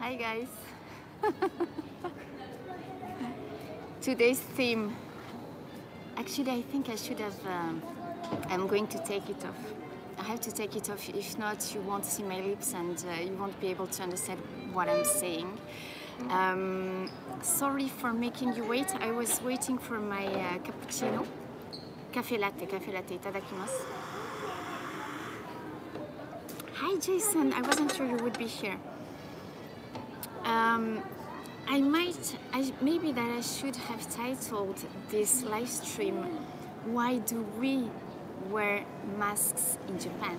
Hi guys. Today's theme. Actually, I think I should have. I'm going to take it off. I have to take it off. If not, you won't see my lips and you won't be able to understand what I'm saying. Sorry for making you wait. I was waiting for my cappuccino. Cafe latte, itadakimasu. Hi Jason, I wasn't sure you would be here. Maybe that I should have titled this live stream, Why Do We Wear Masks in Japan?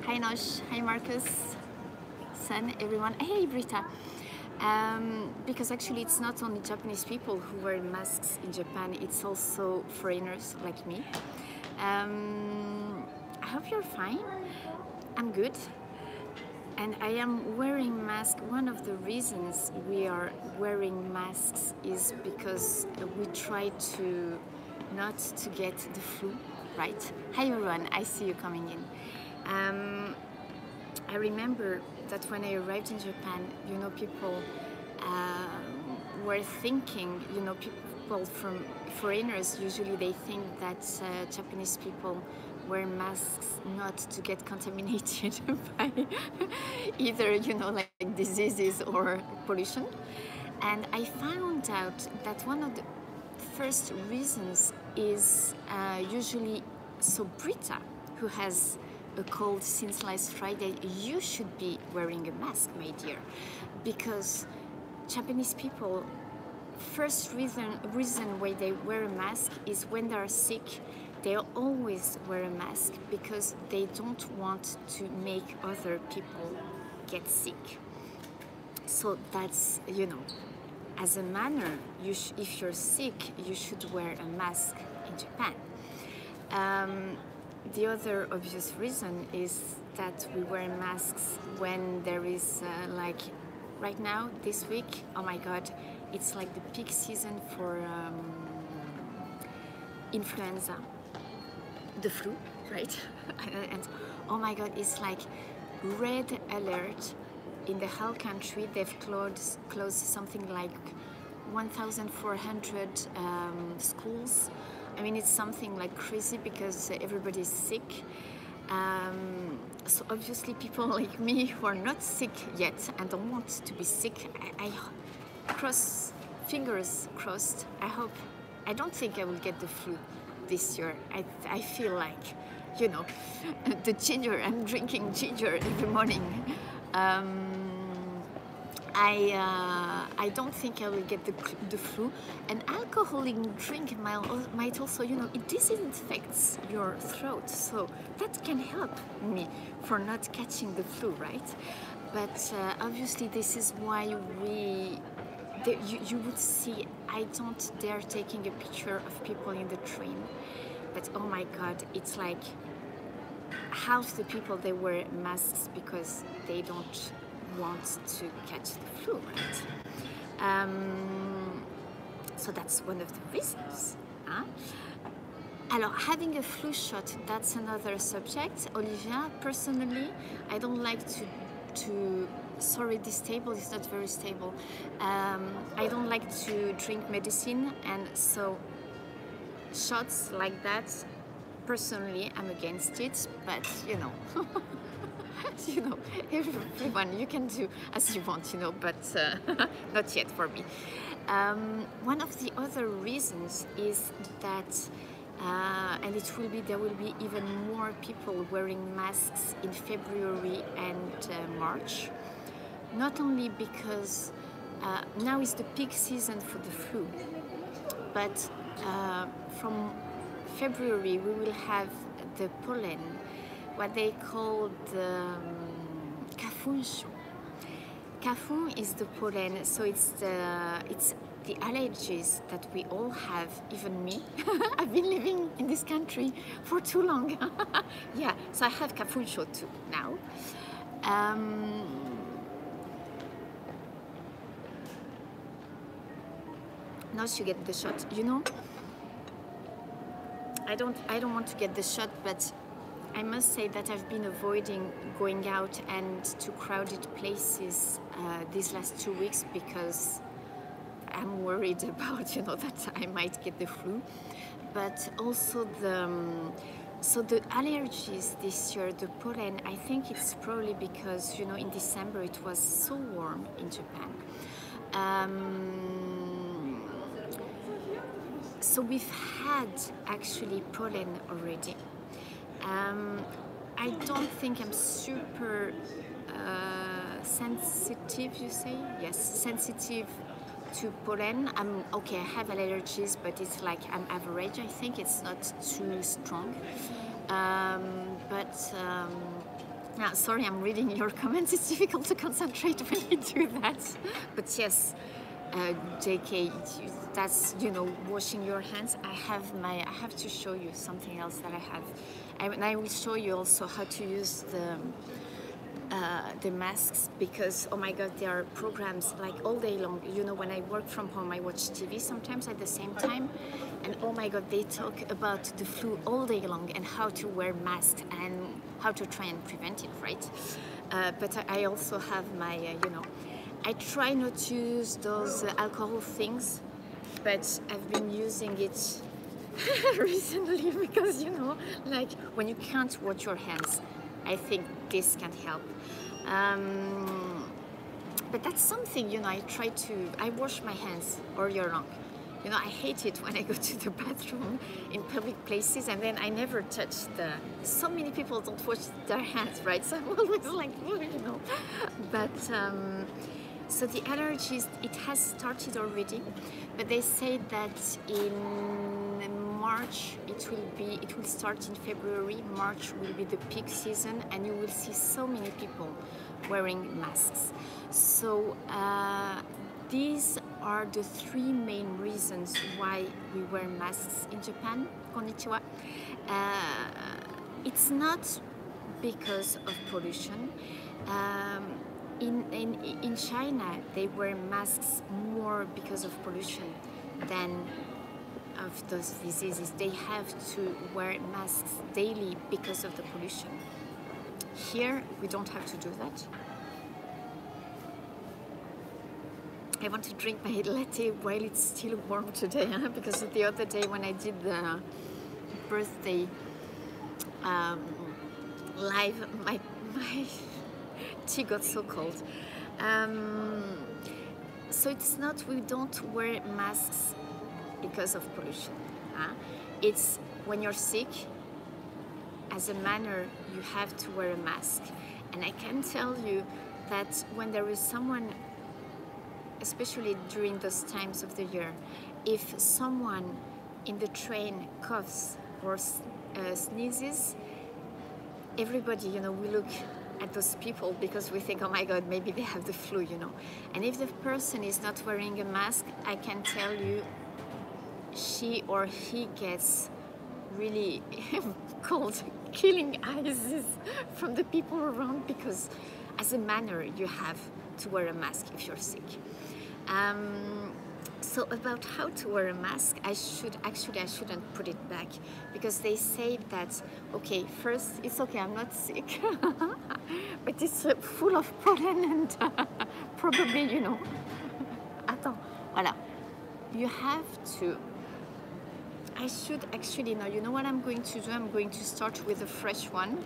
Hi Nosh, hi Marcus, Sun, everyone. Hey Brita. Because actually it's not only Japanese people who wear masks in Japan, it's also foreigners like me. I hope you're fine. I'm good. And I am wearing masks. One of the reasons we are wearing masks is because we try to not to get the flu, right? Hi everyone, I see you coming in. I remember that when I arrived in Japan, people were thinking, people from foreigners, usually they think that Japanese people wear masks not to get contaminated by either, like diseases or pollution. And I found out that one of the first reasons is usually, so Brita, who has a cold since last Friday, you should be wearing a mask, my dear, because Japanese people, first reason why they wear a mask is when they are sick. They always wear a mask because they don't want to make other people get sick. So that's, as a manner, if you're sick, you should wear a mask in Japan. The other obvious reason is that we wear masks when there is like right now, this week, oh my God, it's like the peak season for influenza, the flu, right? And oh my God, it's like red alert in the whole country. They've closed something like 1,400 schools. I mean, it's something like crazy because everybody's sick. So obviously people like me who are not sick yet and don't want to be sick, I cross fingers crossed. I don't think I will get the flu this year. I feel like, the ginger, I'm drinking ginger every morning. I don't think I will get the flu. An alcoholic drink might also, it disinfects your throat, so that can help me for not catching the flu, right? But obviously this is why you would see, I don't dare taking a picture of people in the train, but oh my God, it's like half the people, they wear masks because they don't want to catch the flu, right? So that's one of the reasons. Alors, having a flu shot, that's another subject. Olivia, personally, I don't like to sorry, this table is not very stable. I don't like to drink medicine, and so shots like that, personally, I'm against it, but everyone, you can do as you want, but not yet for me. One of the other reasons is that, and there will be even more people wearing masks in February and March, not only because now is the peak season for the flu, but from February we will have the pollen, what they call the Kafun. Kafun is the pollen, so it's the allergies that we all have, even me. I've been living in this country for too long. Yeah, so I have Kafun too now. Not to get the shot, I don't want to get the shot, but I must say that I've been avoiding going out and to crowded places these last 2 weeks because I'm worried about, that I might get the flu. But also so the allergies this year, the pollen, I think it's probably because, in December it was so warm in Japan. So we've had actually pollen already. I don't think I'm super sensitive, you say? Yes, sensitive to pollen. I have allergies, but it's like I'm average, I think. It's not too strong. Sorry, I'm reading your comments. It's difficult to concentrate when you do that. But yes, JK, that's, washing your hands. I have to show you something else that I have. And I will show you also how to use the masks, because oh my god, there are programs like all day long. When I work from home, I watch TV sometimes at the same time, and oh my god, they talk about the flu all day long and how to wear masks and how to try and prevent it, right? But I also have my I try not to use those alcohol things, but I've been using it recently because, like when you can't wash your hands, I think this can help. But that's something, I wash my hands all year long. I hate it when I go to the bathroom in public places and then I never touch so many people don't wash their hands, right? So I'm always like, But, so the allergies, it has started already, but they say that in March it will start in February. March will be the peak season and you will see so many people wearing masks. So these are the 3 main reasons why we wear masks in Japan. Konnichiwa. It's not because of pollution. In China, they wear masks more because of pollution than of those diseases. They have to wear masks daily because of the pollution. Here, we don't have to do that. I want to drink my latte while it's still warm today, because the other day when I did the birthday live, my tea got so cold. So it's not, we don't wear masks because of pollution. It's when you're sick, as a manner, you have to wear a mask. And I can tell you that when there is someone, especially during those times of the year, if someone in the train coughs or sneezes, everybody, we look at those people because we think, oh my god, maybe they have the flu, And if the person is not wearing a mask, I can tell you, she or he gets really cold, killing eyes from the people around, because as a manner, you have to wear a mask if you're sick. So about how to wear a mask, I shouldn't put it back, because they say that, okay, first, it's okay, I'm not sick, but it's full of pollen and probably, attends, voilà. You have to, I should actually know, what I'm going to do? I'm going to start with a fresh one.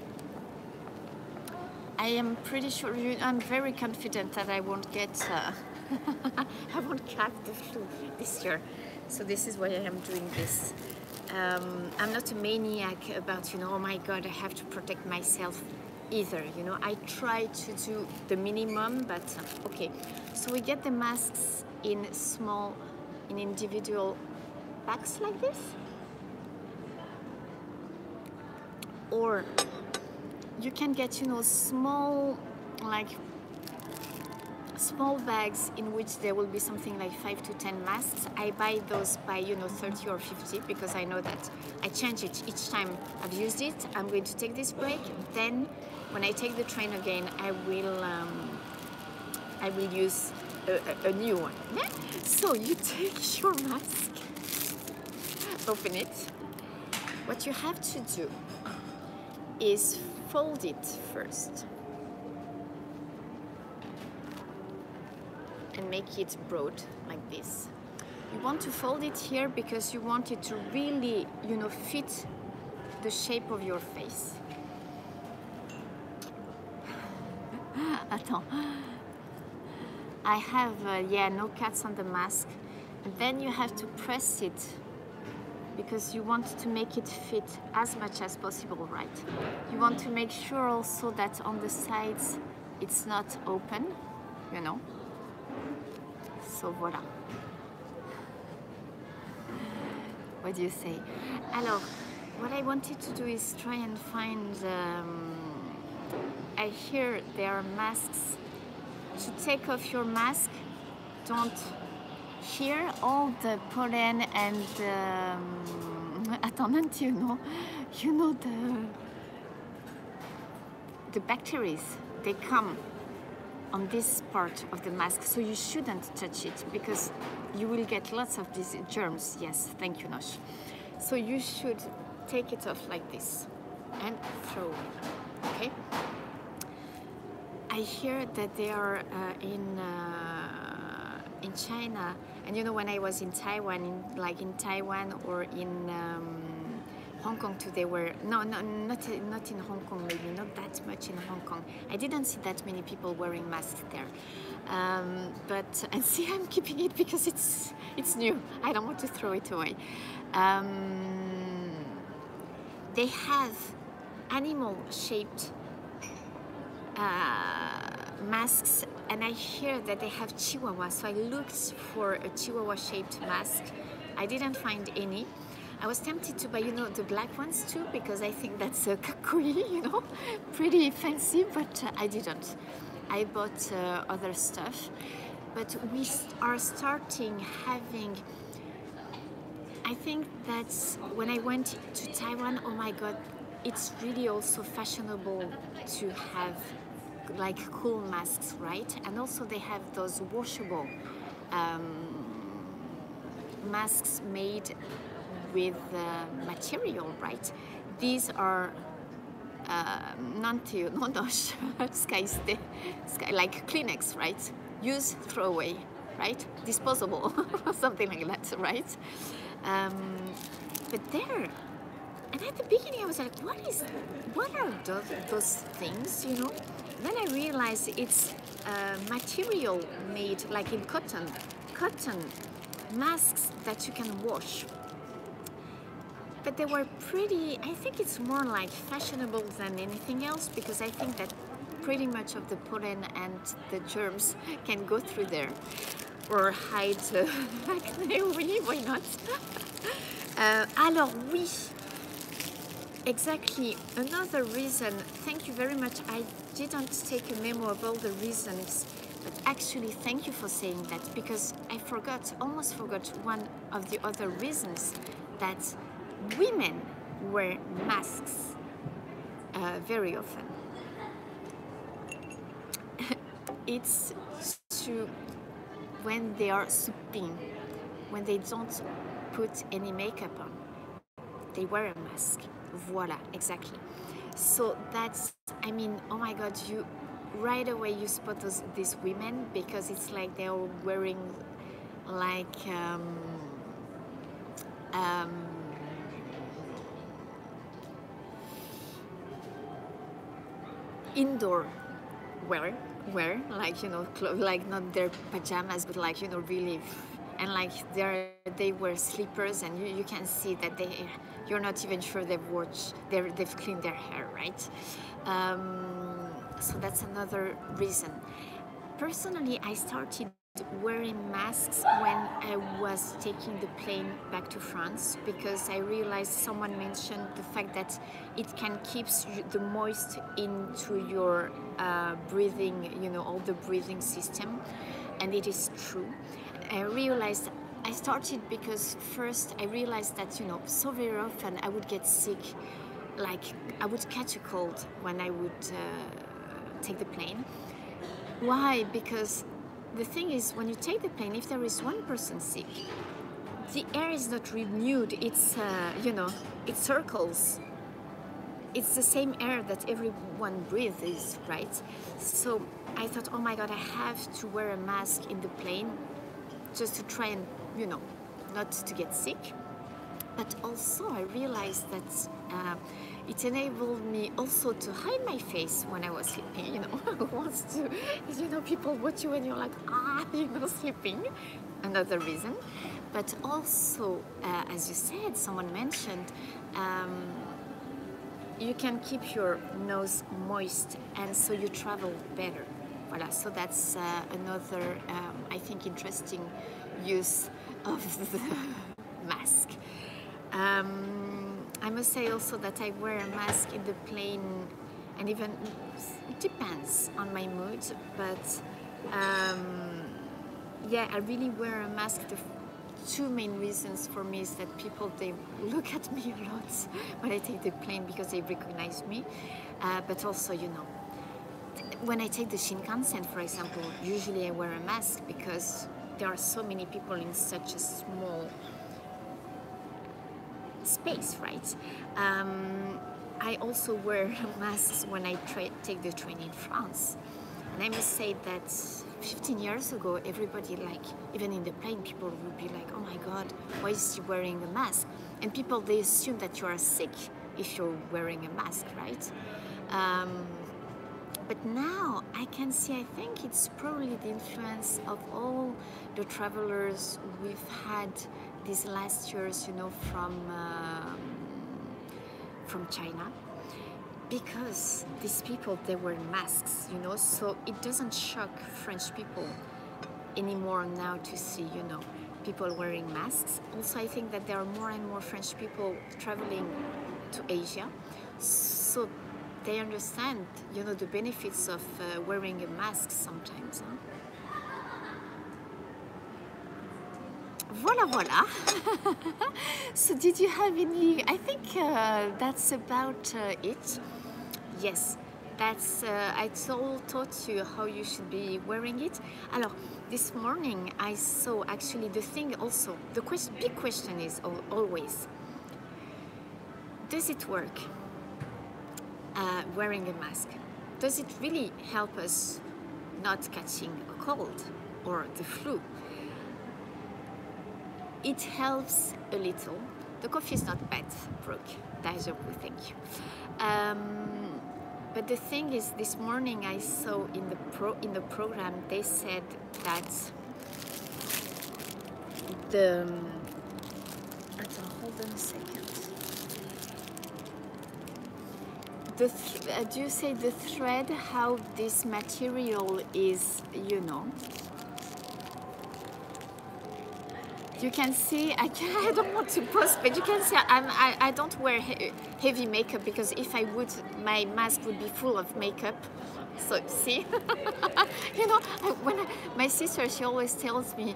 I am pretty sure, I'm very confident that I won't get, I won't catch the flu this year. So this is why I am doing this. I'm not a maniac about, oh my god, I have to protect myself either. I try to do the minimum, but okay. So we get the masks in individual packs like this. Or you can get, small bags in which there will be something like 5 to 10 masks. I buy those by 30 or 50 because I know that I change it each time I've used it. I'm going to take this break. Then when I take the train again, I will use a new one. Yeah? So you take your mask, open it. What you have to do is fold it first and make it broad like this. You want to fold it here because you want it to really, you know, fit the shape of your face. Attends. I have, yeah, no cuts on the mask. And then you have to press it because you want to make it fit as much as possible, right? You want to make sure also that on the sides it's not open, you know. So voilà. What do you say? Alors, what I wanted to do is try and find, I hear there are masks. To take off your mask, don't hear all the pollen and attends, you know the bacteria, they come on this part of the mask, so you shouldn't touch it because you will get lots of these germs. Yes, thank you, Nosh. So you should take it off like this and throw it, okay? I hear that they are in China, and you know, when I was in Taiwan, in Taiwan or in Hong Kong too, they were not in Hong Kong, maybe not that much in Hong Kong. I didn't see that many people wearing masks there. But and see, I'm keeping it because it's new. I don't want to throw it away. They have animal-shaped masks, and I hear that they have Chihuahua, so I looked for a Chihuahua-shaped mask. I didn't find any. I was tempted to buy, you know, the black ones too, because I think that's kakui, you know, pretty fancy, but I didn't. I bought other stuff, but we are starting having, I think that's when I went to Taiwan, oh my god, it's really also fashionable to have like cool masks, right? And also they have those washable masks made with material, right? These are like Kleenex, right? Use, throw away, right? Disposable, something like that, right? But there, and at the beginning I was like, what are those things, you know? Then I realized it's material made like in cotton masks that you can wash. But they were pretty, I think it's more like fashionable than anything else, because I think that pretty much of the pollen and the germs can go through there or hide acne, oui, why not? Alors oui, exactly, another reason, thank you very much. I didn't take a memo of all the reasons, but actually thank you for saying that, because I almost forgot one of the other reasons that women wear masks very often. It's to when they are souping, when they don't put any makeup on, they wear a mask. Voila, exactly. So that's, I mean, oh my god, you right away you spot these women, because it's like they're wearing like indoor wear, like, you know, like not their pajamas, but like, you know, really, and like they wear slippers, and you can see that you're not even sure they've cleaned their hair, right? So that's another reason. Personally, I started wearing masks when I was taking the plane back to France, because I realized someone mentioned the fact that it can keep the moist into your breathing, you know, all the breathing system, and it is true. I started because first I realized that, you know, so very often I would get sick, like I would catch a cold when I would take the plane. Why? Because the thing is, when you take the plane, if there is one person sick, the air is not renewed. It's, you know, it circles it's the same air that everyone breathes, right? So I thought, oh my God, I have to wear a mask in the plane just to try and, not to get sick. But also I realized that it enabled me also to hide my face when I was sleeping, Who wants to, people watch you when you're like, sleeping. Another reason. But also, as you said, someone mentioned, you can keep your nose moist and so you travel better. Voilà, so that's another, I think, interesting use of the mask. I must say also that I wear a mask in the plane, and even it depends on my mood, but yeah, I really wear a mask. The two main reasons for me is that people, they look at me a lot when I take the plane because they recognize me, but also, when I take the Shinkansen, for example, usually I wear a mask because there are so many people in such a small space, right? I also wear masks when I take the train in France. And I must say that 15 years ago, everybody, even in the plane, people would be like, oh my God, why is she wearing a mask? And people, they assume that you are sick if you're wearing a mask, right? But now I can see, I think it's probably the influence of all the travelers we've had these last years, from China, because these people, they wear masks, so it doesn't shock French people anymore now to see, people wearing masks. Also, I think that there are more and more French people traveling to Asia, so they understand, the benefits of wearing a mask sometimes. Huh? Voilà. So did you have any, I think that's about it. Yes, that's, I taught you how you should be wearing it. Alors, this morning I saw actually the thing also, the big question is always, does it work, wearing a mask? Does it really help us not catching a cold or the flu? It helps a little. The coffee is not bad, Brooke. Thank you. But the thing is, this morning I saw in the program, they said that hold on a second. Do you say the thread, how this material is, you can see, I don't want to post, but you can see I don't wear heavy makeup, because if I would, my mask would be full of makeup. So see, my sister, she always tells me,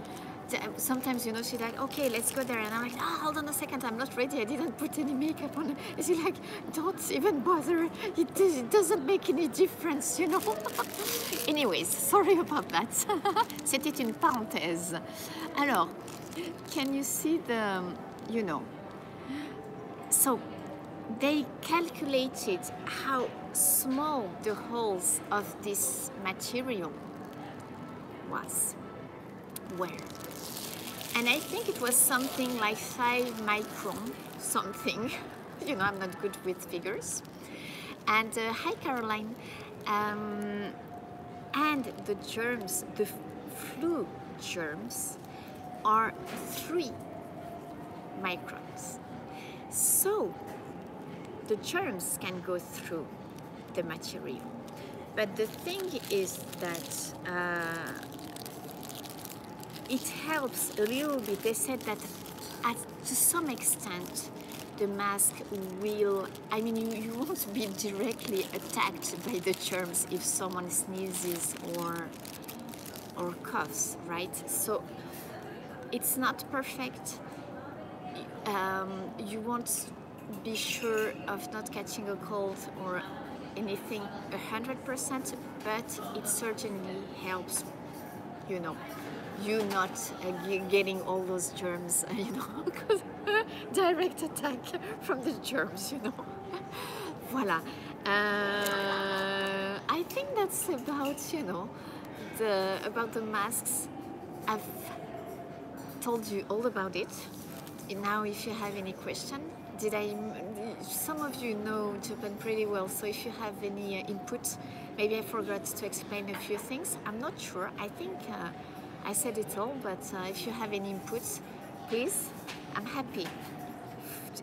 sometimes, she's like, okay, let's go there. And I'm like, hold on a second, I'm not ready. I didn't put any makeup on. And she's like, don't even bother. It doesn't make any difference, Anyways, sorry about that. C'était une parenthèse. Alors, can you see the, so they calculated how small the holes of this material were. And I think it was something like 5 micron something. I'm not good with figures. And hi, Caroline. And the germs, the flu germs, are 3 microns. So the germs can go through the material. But the thing is that it helps a little bit. They said that to some extent the mask will, you won't be directly attacked by the germs if someone sneezes or coughs, right? So it's not perfect. You won't be sure of not catching a cold or anything 100%, but it certainly helps, you not getting all those germs, because direct attack from the germs, Voila. I think that's about, you know, about the masks. I've told you all about it. Now, if you have any question, some of you know Japan pretty well, so if you have any input, maybe I forgot to explain a few things. I'm not sure. I think I said it all, but if you have any inputs, please, I'm happy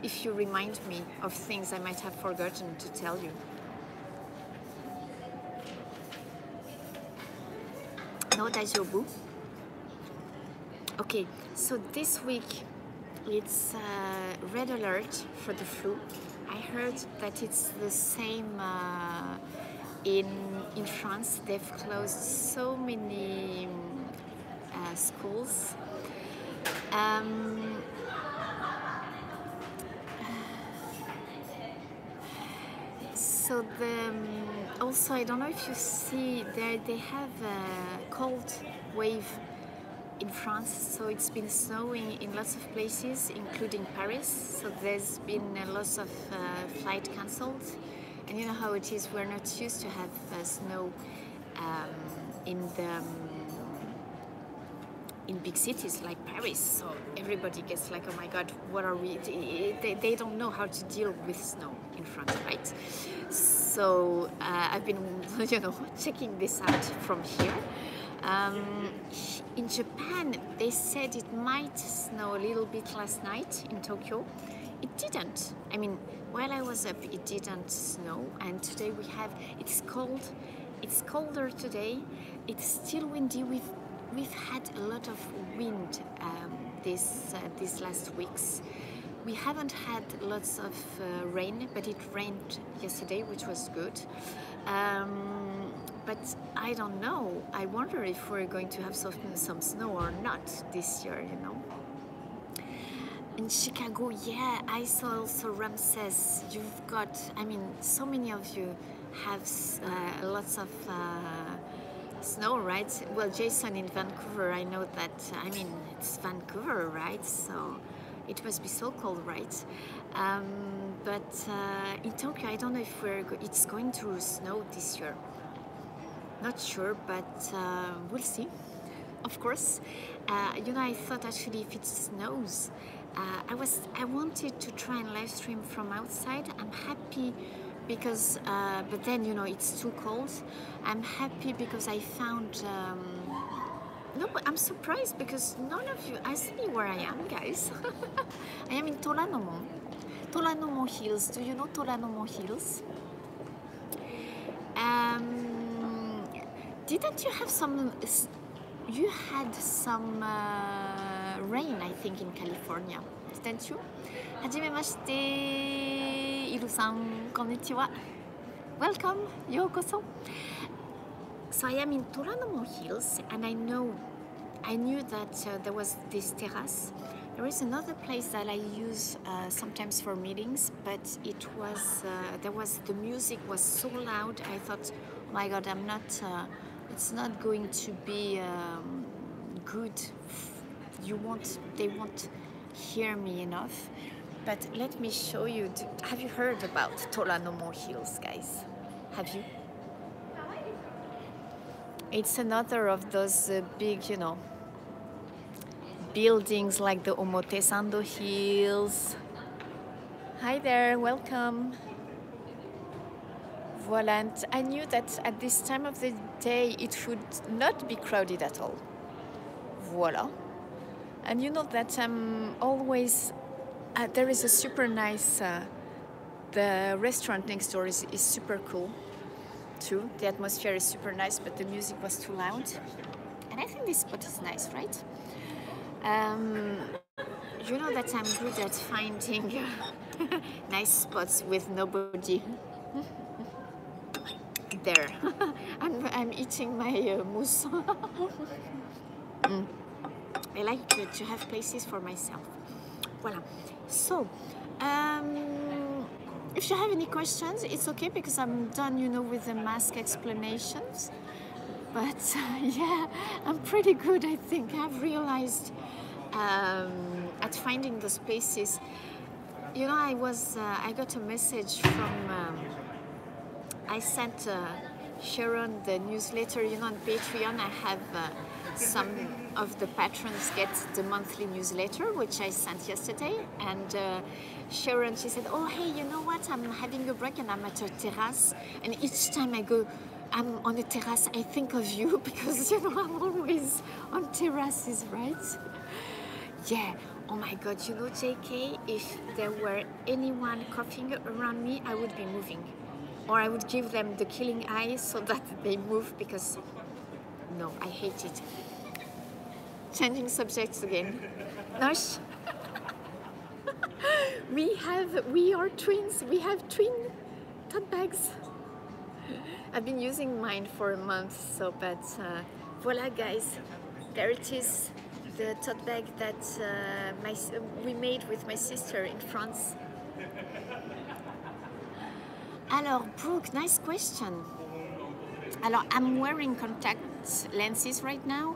if you remind me of things I might have forgotten to tell you. No daijoubu. Okay, so this week it's red alert for the flu. I heard that it's the same in France. They've closed so many schools. So also, I don't know if you see there, they have a cold wave in France, so it's been snowing in lots of places, including Paris. So there's been lots of flight cancelled, and you know how it is. We're not used to have snow in big cities like Paris. So everybody gets like, oh my God, what are we? They don't know how to deal with snow in France, right? So I've been, you know, checking this out from here. In Japan, they said it might snow a little bit last night in Tokyo. It didn't. I mean, while I was up, it didn't snow. And today we have, it's cold. It's colder today. It's still windy. We've had a lot of wind these last weeks. We haven't had lots of rain, but it rained yesterday, which was good. But I don't know. I wonder if we're going to have some snow or not this year, you know. In Chicago, yeah, I saw also Ramses. You've got, I mean, so many of you have lots of snow, right? Well, Jason in Vancouver, I know that, I mean, it's Vancouver, right? So it must be so cold, right? But in Tokyo, I don't know if it's going to snow this year. Not sure, but we'll see. Of course, you know, I thought actually if it snows, I wanted to try and live stream from outside. I'm happy because, but then you know it's too cold. I'm happy because I found. No, but I'm surprised because none of you. I see where I am, guys. I am in Toranomon Hills. Do you know Toranomon Hills? Didn't you have some? You had some rain, I think, in California, didn't you? Hajimemashite, Iru-san, konnichiwa. Welcome, yokoso. So I am in Toranomon Hills, and I knew that there was this terrace. There is another place that I use sometimes for meetings, but the music was so loud. I thought, oh my God, it's not going to be good. They won't hear me enough. But let me show you. Have you heard about Toranomon Hills, guys? Have you? It's another of those big, you know, buildings like the Omotesando Hills. Hi there, welcome. Voila, and I knew that at this time of the day it would not be crowded at all. Voila. And you know that I'm always, there is a super nice, the restaurant next door is super cool too. The atmosphere is super nice, but the music was too loud. And I think this spot is nice, right? You know that I'm good at finding nice spots with nobody. There. I'm eating my mousse. I like to have places for myself. Voila. So, if you have any questions, it's okay because I'm done, you know, with the mask explanations. But yeah, I'm pretty good, I think. I've realized at finding those places. You know, I got a message from I sent Sharon the newsletter. You know, on Patreon, I have some of the patrons get the monthly newsletter, which I sent yesterday. And Sharon, she said, "Oh, hey, you know what? I'm having a break and I'm at a terrace. And each time I go, I'm on a terrace, I think of you because, you know, I'm always on terraces, right?" Yeah. Oh my God, you know, JK, if there were anyone coughing around me, I would be moving. Or I would give them the killing eye so that they move because, no, I hate it. Changing subjects again. Nosh, we are twins. We have twin tote bags. I've been using mine for a month, so, but voila, guys, there it is. The tote bag that we made with my sister in France. Alors, Brooke, nice question. Alors, I'm wearing contact lenses right now,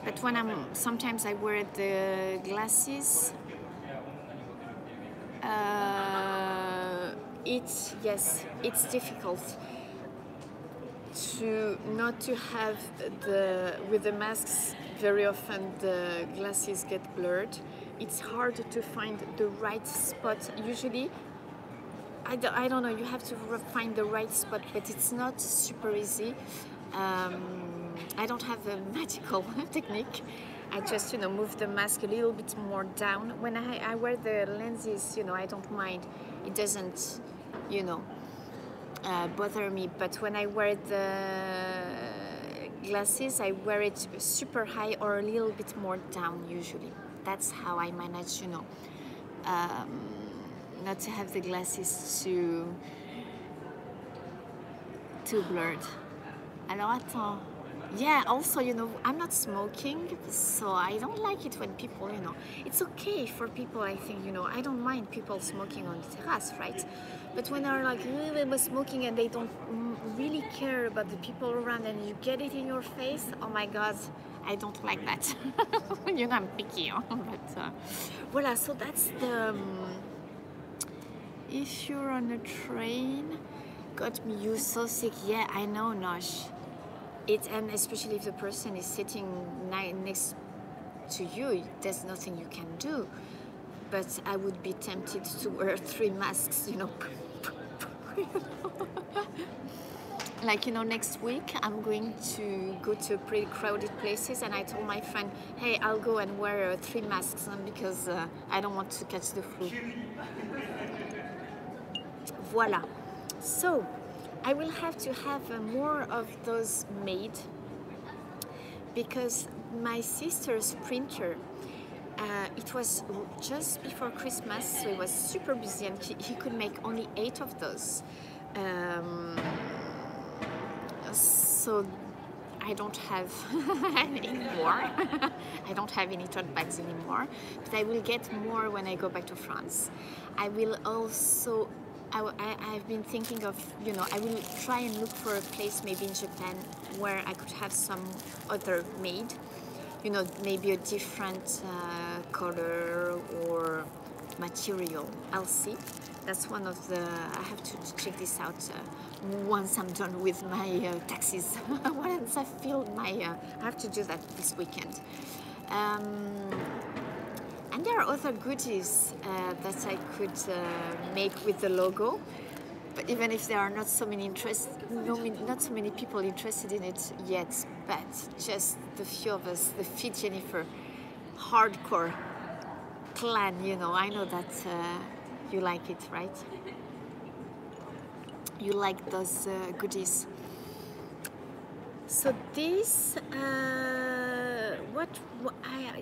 but when sometimes I wear the glasses. It's difficult to not to have with the masks. Very often the glasses get blurred. It's hard to find the right spot. Usually, I don't know, you have to find the right spot, but it's not super easy. I don't have a magical technique. I just, you know, move the mask a little bit more down. When I wear the lenses, you know, I don't mind. It doesn't, you know, bother me. But when I wear the glasses, I wear it super high or a little bit more down usually. That's how I manage, you know, not to have the glasses too blurred. Alors attends. Yeah, also, you know, I'm not smoking, so I don't like it when people, you know, it's okay for people, I think, you know, I don't mind people smoking on the terrace, right? But when they're like smoking and they don't really care about the people around and you get it in your face, oh my God, I don't like that. You know, I'm picky, huh? But voila, so that's the, if you're on a train, got me, you so sick, yeah, I know, Nosh. And especially if the person is sitting next to you, there's nothing you can do. But I would be tempted to wear 3 masks, you know. Like, you know, next week I'm going to go to pretty crowded places, and I told my friend, hey, I'll go and wear 3 masks because I don't want to catch the flu. Voila. So, I will have to have more of those made because my sister's printer, it was just before Christmas, so he was super busy and he could make only 8 of those. So I don't have any more. I don't have any tote bags anymore, but I will get more when I go back to France. I will also I've been thinking of, you know, I will try and look for a place maybe in Japan where I could have some other made, you know, maybe a different color or material. I'll see. That's one of the, I have to check this out once I'm done with my taxes. Once I filled my, I have to do that this weekend. And there are other goodies that I could make with the logo, but even if there are not so many not so many people interested in it yet, but just the few of us, the Fit Jennifer hardcore clan, you know, I know that you like it, right? You like those goodies. So this,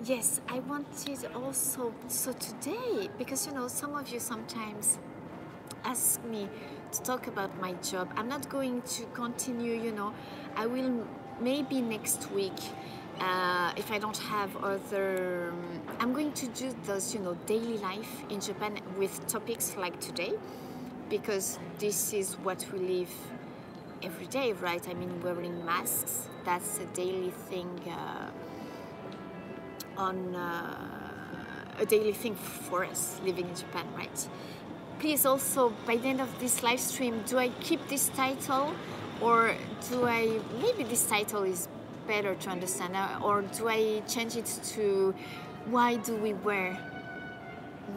yes, I wanted also, so today, because, you know, some of you sometimes ask me to talk about my job. I'm not going to continue, you know, I will maybe next week, if I don't have other, I'm going to do those, you know, daily life in Japan with topics like today, because this is what we live every day, right? I mean, wearing masks, that's a daily thing a daily thing for us living in Japan, right? please also, by the end of this live stream, do I keep this title, or do I, maybe this title is better to understand, or do I change it to why do we wear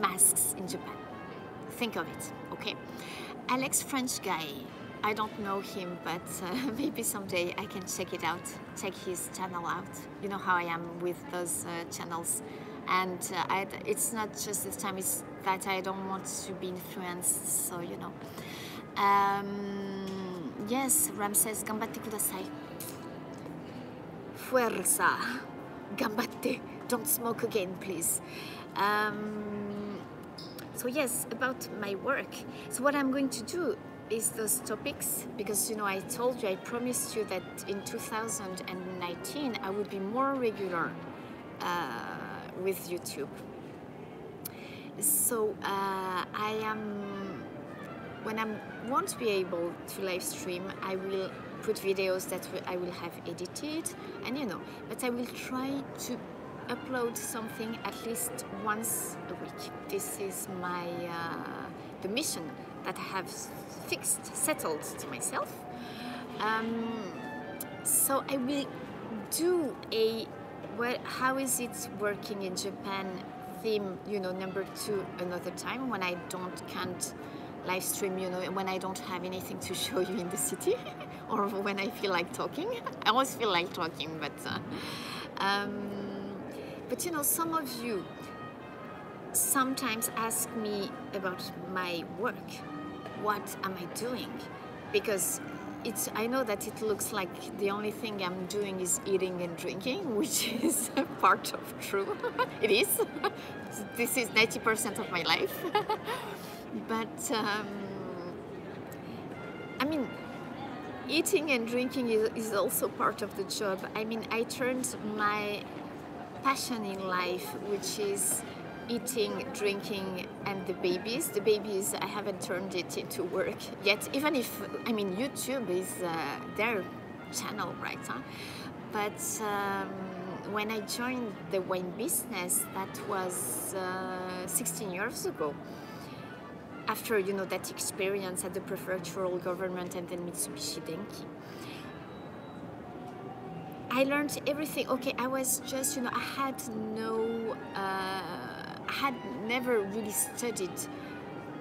masks in Japan? Think of it, okay? Alex, French guy, I don't know him, but maybe someday I can check it out, check his channel out. You know how I am with those channels. And it's not just this time, it's that I don't want to be influenced, so you know. Yes, Ram says, gambatte kudasai. Fuerza. Gambatte. Don't smoke again, please. So yes, about my work. So what I'm going to do is those topics, because you know I told you, I promised you that in 2019 I would be more regular with YouTube. So when I won't be able to live stream, I will put videos that I will have edited, and you know, but I will try to upload something at least once a week. This is my the mission that I have settled to myself. So I will do a how is it working in Japan theme, you know, number 2 another time, when I can't live stream, you know, when I don't have anything to show you in the city, or when I feel like talking. I always feel like talking, but you know, some of you sometimes ask me about my work. What am I doing? Because I know that it looks like the only thing I'm doing is eating and drinking, which is a part of true. It is. This is 90% of my life. But I mean, eating and drinking is also part of the job. I mean, I turned my passion in life, which is eating, drinking, and the babies. The babies, I haven't turned it into work yet, even if, I mean, YouTube is their channel, right? Huh? But when I joined the wine business, that was 16 years ago. After, you know, that experience at the prefectural government and then Mitsubishi Denki, I learned everything. Okay, I was just, you know, I had never really studied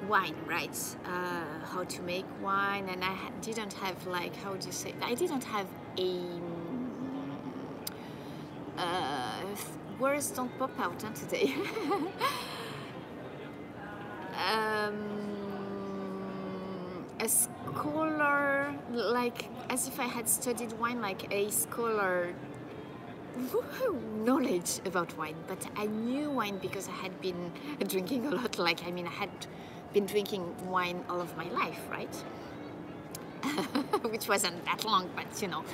wine, right? How to make wine, and I didn't have, like, how do you say? I didn't have a words don't pop out today. A scholar, like, as if I had studied wine, like a scholar knowledge about wine, but I knew wine because I had been drinking a lot. Like, I mean, I had been drinking wine all of my life, right? Which wasn't that long, but you know.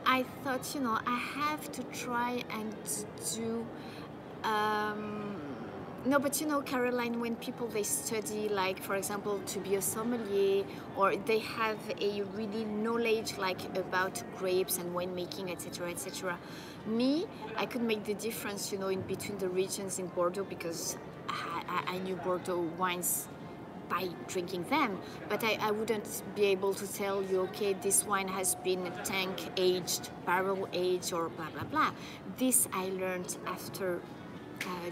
I thought, you know, I have to try and do. No, but you know, Caroline, when people, they study, like, for example, to be a sommelier, or they have a really knowledge, like, about grapes and winemaking, etc., etc. Me, I could make the difference, you know, in between the regions in Bordeaux, because I knew Bordeaux wines by drinking them, but I wouldn't be able to tell you, okay, this wine has been tank aged, barrel aged, or blah blah blah. This I learned after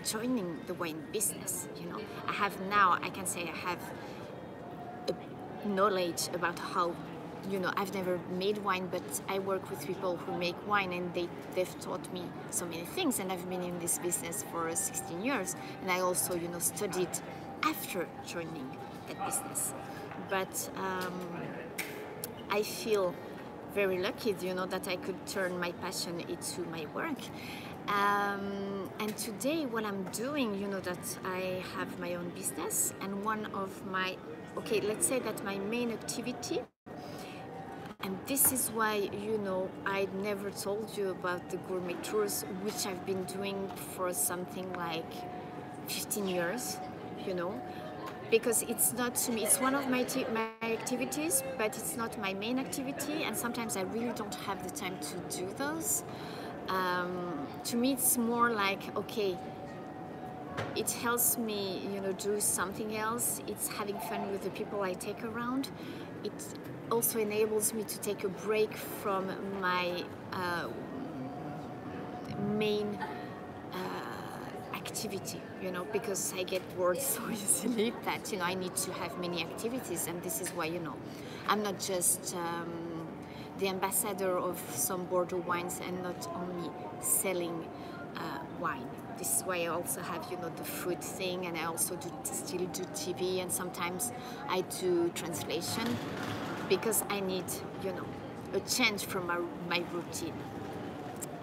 joining the wine business. You know, I can say I have a knowledge about how, you know, I've never made wine, but I work with people who make wine, and they've taught me so many things, and I've been in this business for 16 years, and I also, you know, studied after joining that business. But I feel very lucky, you know, that I could turn my passion into my work. And today what I'm doing, you know, that I have my own business, and one of my, okay, let's say that my main activity, and this is why, you know, I never told you about the gourmet tours, which I've been doing for something like 15 years, you know, because it's not, to me, it's one of my activities, but it's not my main activity, and sometimes I really don't have the time to do those. To me, it's more like, okay, it helps me, do something else. It's having fun with the people I take around. It also enables me to take a break from my main activity, because I get bored so easily that, I need to have many activities. And this is why, I'm not just the ambassador of some Bordeaux wines and not only selling wine. This is why I also have, the food thing, and I also still do TV, and sometimes I do translation because I need, a change from my routine.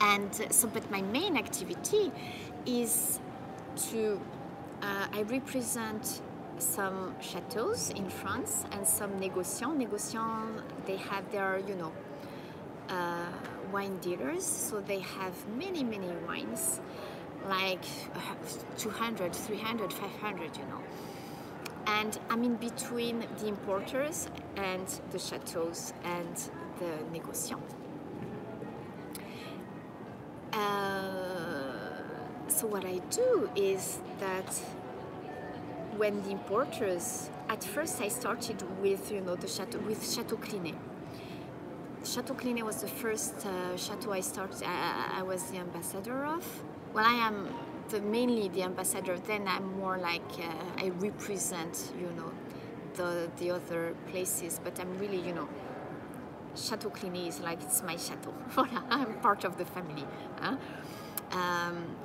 And so, but my main activity is to, I represent some chateaux in France and some négociants. Négociants, they have their, wine dealers, so they have many wines, like 200, 300, 500, and I'm in between the importers and the chateaux and the négociants. So what I do is that when the importers, at first I started with, the chateau, with Chateau Clinet. Chateau Clinet was the first chateau I was the ambassador of. Well, I am mainly the ambassador, then I'm more like, I represent, the other places, but I'm really, Chateau Clinet is like, it's my chateau. I'm part of the family. Huh?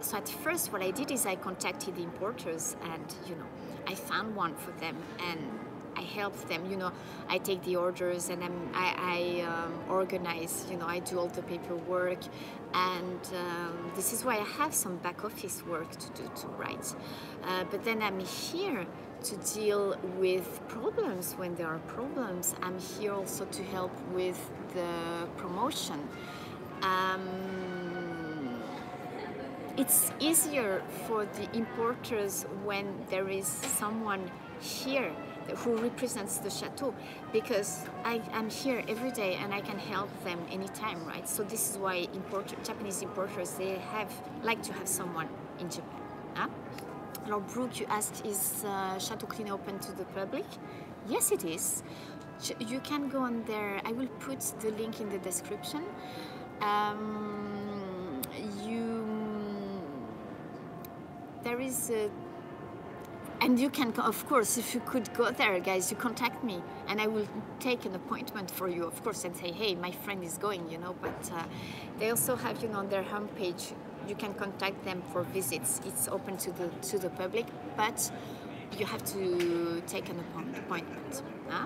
So at first what I did is I contacted the importers and, I found one for them and I help them, I take the orders and I organize, I do all the paperwork, and this is why I have some back office work to do, to write. But then I'm here to deal with problems when there are problems. I'm here also to help with the promotion. It's easier for the importers when there is someone here who represents the chateau, because I'm here every day and I can help them anytime, right? So this is why Japanese importers, they like to have someone in Japan. Huh? Alors Brooke, you asked, is Chateau Clinet open to the public? Yes, it is. You can go on there. I will put the link in the description. There is a, and you can, of course, if you could go there, guys, you contact me and I will take an appointment for you, of course, and say, hey, my friend is going, but they also have, on their homepage, you can contact them for visits. It's open to the public, but you have to take an appointment. Huh?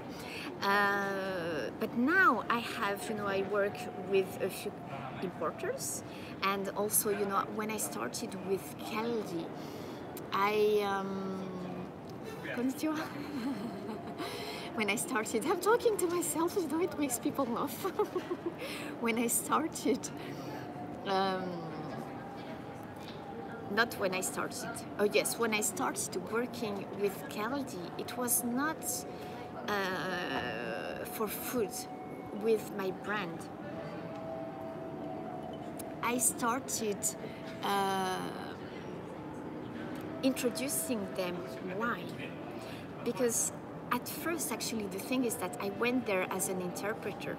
But now I have, I work with a few importers, and also, when I started with Caldi, Konnichiwa. When I started, I'm talking to myself, it makes people laugh. When I started, not when I started, oh yes, when I started working with Caldi, it was not for food with my brand. I started introducing them wine, because at first, actually, the thing is that I went there as an interpreter,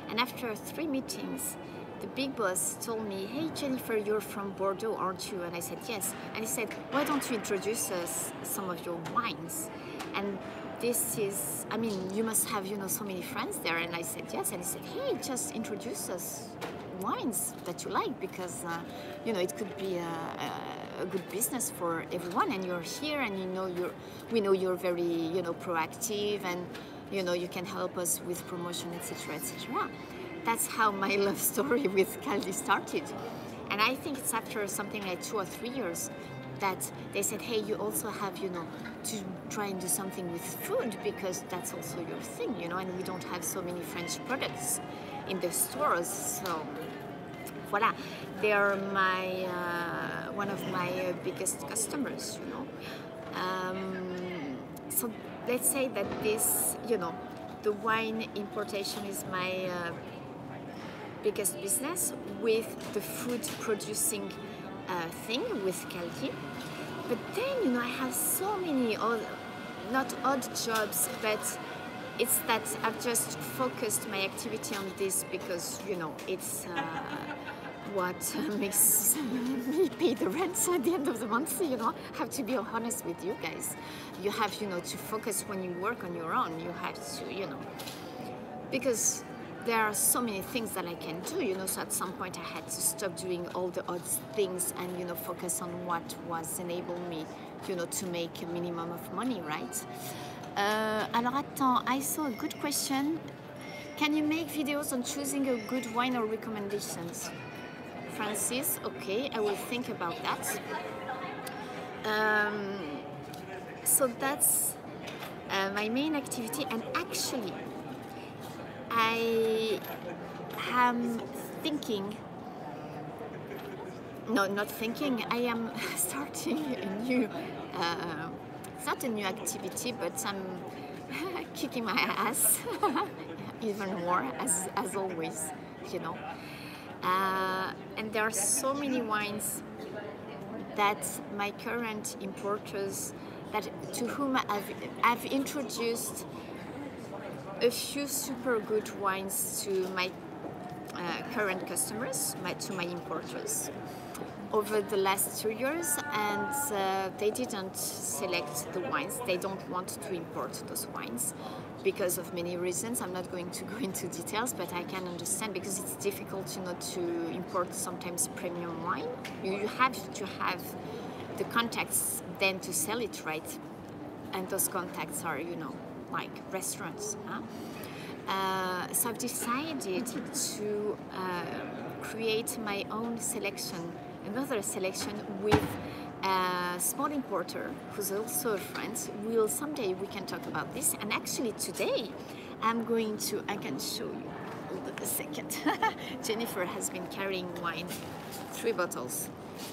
and after 3 meetings, the big boss told me, hey Jennifer, you're from Bordeaux, aren't you? And I said yes. And he said, why don't you introduce us some of your wines? And this is, you must have, so many friends there. And I said yes. And he said, hey, just introduce us wines that you like, because it could be a good business for everyone, and you're here, and we know you're very proactive, and you can help us with promotion, etc., etc. That's how my love story with Caldi started. And I think it's after something like 2 or 3 years that they said, hey, you also have to try and do something with food, because that's also your thing, and we don't have so many French products in the stores. So voila, they are one of my biggest customers, So let's say that this, the wine importation is my biggest business, with the food producing thing with Caldi. But then, you know, I have so many odd, not odd jobs, but it's that I've just focused my activity on this because, you know, it's what makes me pay the rent at the end of the month, you know. I have to be honest with you guys. You have, you know, to focus when you work on your own. You have to, you know, because there are so many things that I can do, you know, so at some point I had to stop doing all the odd things and, you know, focus on what was enabling me, you know, to make a minimum of money, right? Alors attends, I saw a good question. Can you make videos on choosing a good wine or recommendations? Francis, okay, I will think about that. So that's my main activity, and actually I am thinking, no, not thinking, I am starting a new, it's not a new activity, but I'm kicking my ass even more, as always, you know. And there are so many wines that my current importers, to whom I've introduced a few super good wines to my current customers, to my importers, over the last 2 years, and they didn't select the wines. They don't want to import those wines because of many reasons. I'm not going to go into details, but I can understand, because it's difficult, you know, to import sometimes premium wine. You have to have the contacts then to sell it, right? And those contacts are, you know, like restaurants. Huh? So I've decided to create my own selection, another selection with a small importer who's also a friend. Someday we can talk about this. And actually today I can show you. Hold on a second. Jennifer has been carrying wine, 3 bottles.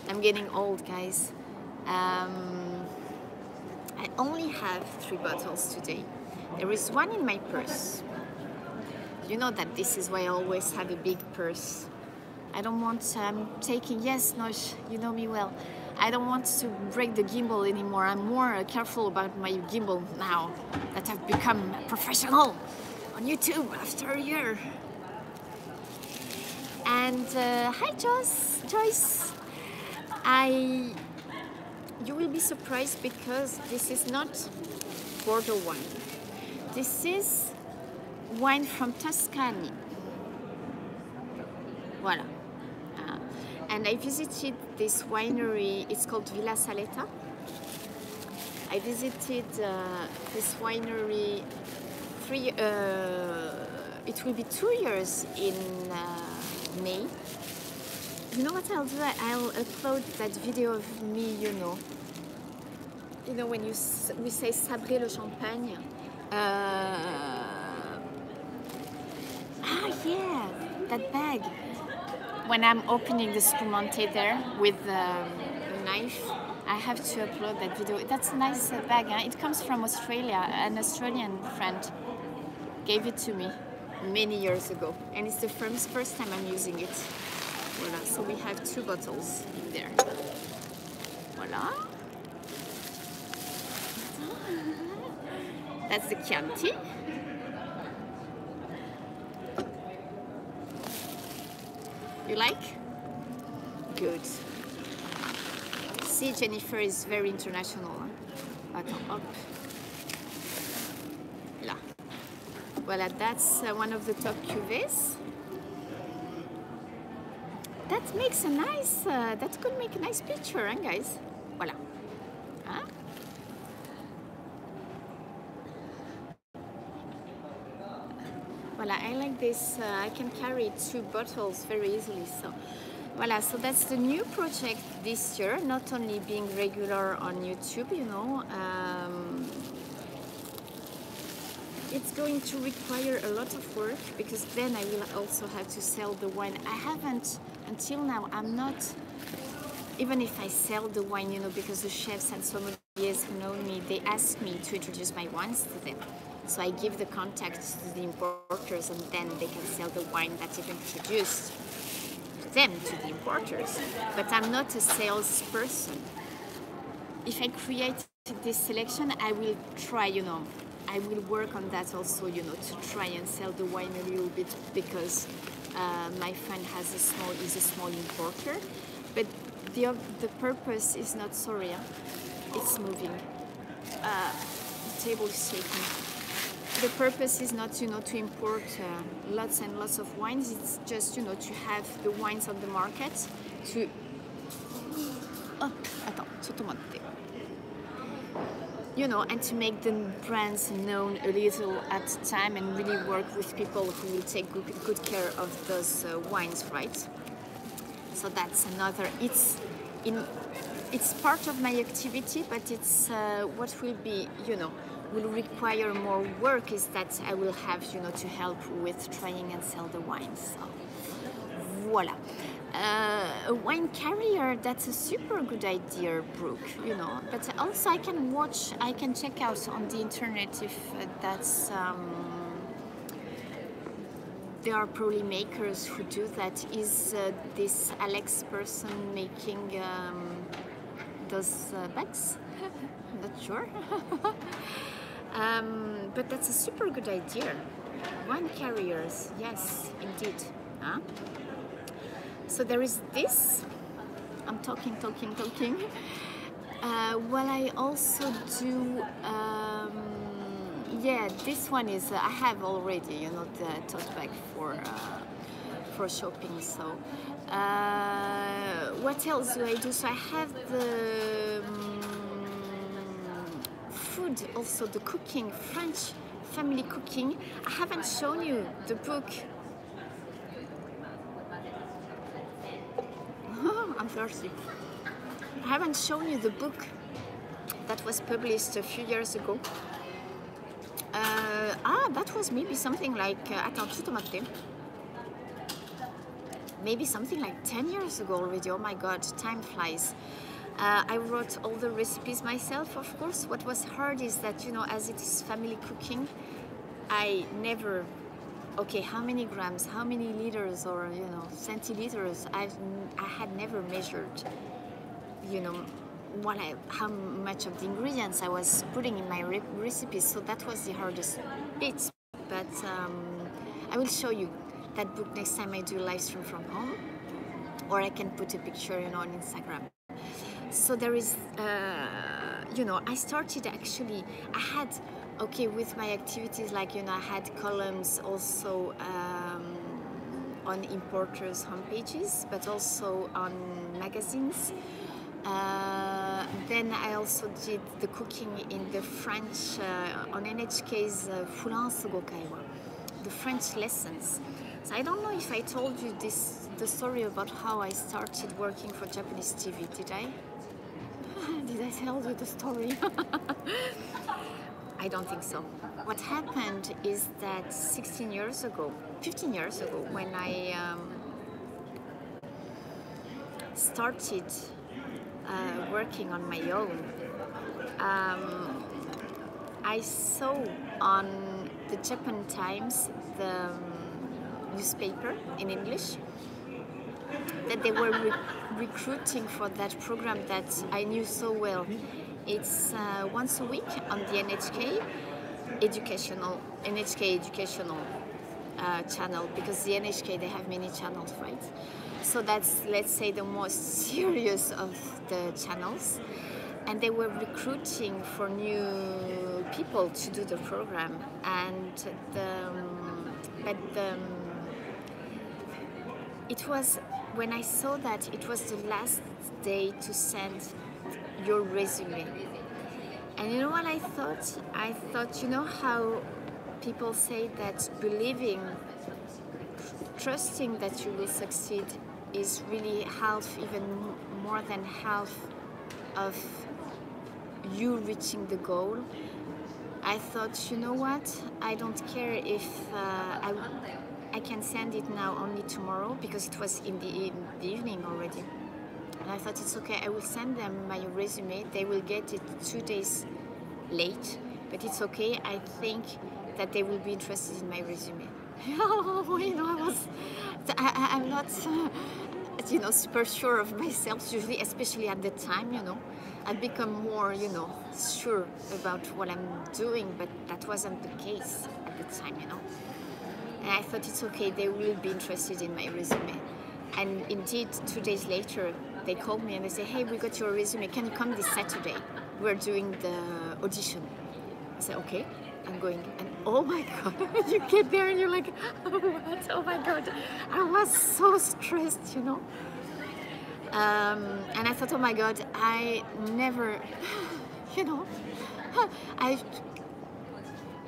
I'm getting old, guys. I only have 3 bottles today. There is one in my purse. You know that this is why I always have a big purse. I don't want, yes, Nosh, you know me well. I don't want to break the gimbal anymore. I'm more careful about my gimbal now that I've become a professional on YouTube after a year. And hi Joyce. You will be surprised because this is not Bordeaux wine. This is wine from Tuscany. Voilà. And I visited this winery, it's called Villa Saletta. I visited this winery it will be 2 years in May. You know what I'll do? I'll upload that video of me, you know when we say sabrer le champagne. Yeah, that bag. When I'm opening the spumante there with the knife, I have to upload that video. That's a nice bag. Huh? It comes from Australia. An Australian friend gave it to me many years ago, and it's the first time I'm using it. Voilà. So we have 2 bottles in there. Voilà. That's the Chianti. You like? Good. See, Jennifer is very international. Huh? Attends, hop. Là. Voilà, that's one of the top cuvées. That makes a nice, that could make a nice picture, huh, guys? Voilà. Huh? Voilà, I like this. I can carry 2 bottles very easily. So, voilà. So that's the new project this year. Not only being regular on YouTube, it's going to require a lot of work, because then I will also have to sell the wine. I haven't until now. I'm not. Even if I sell the wine, because the chefs and sommeliers who know me, they ask me to introduce my wines to them. So I give the contacts to the importers, and then they can sell the wine that they've introduced to them, to the importers. But I'm not a salesperson. if I create this selection, I will try, I will work on that also, to try and sell the wine a little bit, because my friend is a small importer. But the purpose is not, sorry, it's moving. The table is shaking. The purpose is not, to import lots and lots of wines. It's just, to have the wines on the market, to... Oh, attends, ちょっと待って。And to make the brands known a little at a time, and really work with people who will take good care of those wines, right? So that's another, it's part of my activity, but it's what will be, will require more work, is that I will have, to help with trying and sell the wines. So, voila. A wine carrier, that's a super good idea, Brooke, but also I can check out on the internet if that's, there are probably makers who do that. Is this Alex person making those bags? Not sure. But that's a super good idea. Wine carriers, yes, indeed. Huh? So there is this. I'm talking. Well, I also do. Yeah, this one is. I have already, the tote bag for shopping. So, what else do I do? So I have the food, also the cooking, French family cooking. I haven't shown you the book. I'm thirsty. I haven't shown you the book that was published a few years ago. That was maybe something like, attends, maybe something like 10 years ago already. Oh my God, time flies. I wrote all the recipes myself, of course. What was hard is that, as it is family cooking, I never... Okay, how many grams, how many liters, or centiliters? I had never measured, how much of the ingredients I was putting in my recipes. So that was the hardest bit. But I will show you that book next time I do a live stream from home, or I can put a picture, on Instagram. So there is, I started actually. I had. Okay, with my activities, like, I had columns also on importers' homepages, but also on magazines. Then I also did the cooking in the French, on NHK's Foulin Sogokaiwa, the French lessons. So I don't know if I told you the story about how I started working for Japanese TV, did I? Did I tell you the story? I don't think so. What happened is that 15 years ago, when I started working on my own, I saw on the Japan Times, the newspaper in English, that they were recruiting for that program that I knew so well. It's once a week on the NHK educational channel, because the NHK, they have many channels, right? So that's, let's say, the most serious of the channels, and they were recruiting for new people to do the program. And it was, when I saw that, it was the last day to send your resume. And you know what I thought? I thought, how people say that believing, trusting that you will succeed is really half, even more than half of you reaching the goal. I thought, you know what? I don't care if I can send it now only tomorrow, because it was in the evening already. And I thought, it's okay, I will send them my resume. They will get it 2 days late, but it's okay. I think that they will be interested in my resume. I'm not... super sure of myself, usually, especially at the time, I've become more, sure about what I'm doing, but that wasn't the case at the time, And I thought it's okay, they will be interested in my resume. And indeed, 2 days later, they called me and they said, hey, we got your resume, can you come this Saturday? We're doing the audition. I said, okay, I'm going. And oh my God, you get there and you're like, oh, what? Oh my God. I was so stressed, And I thought, oh my God, I never,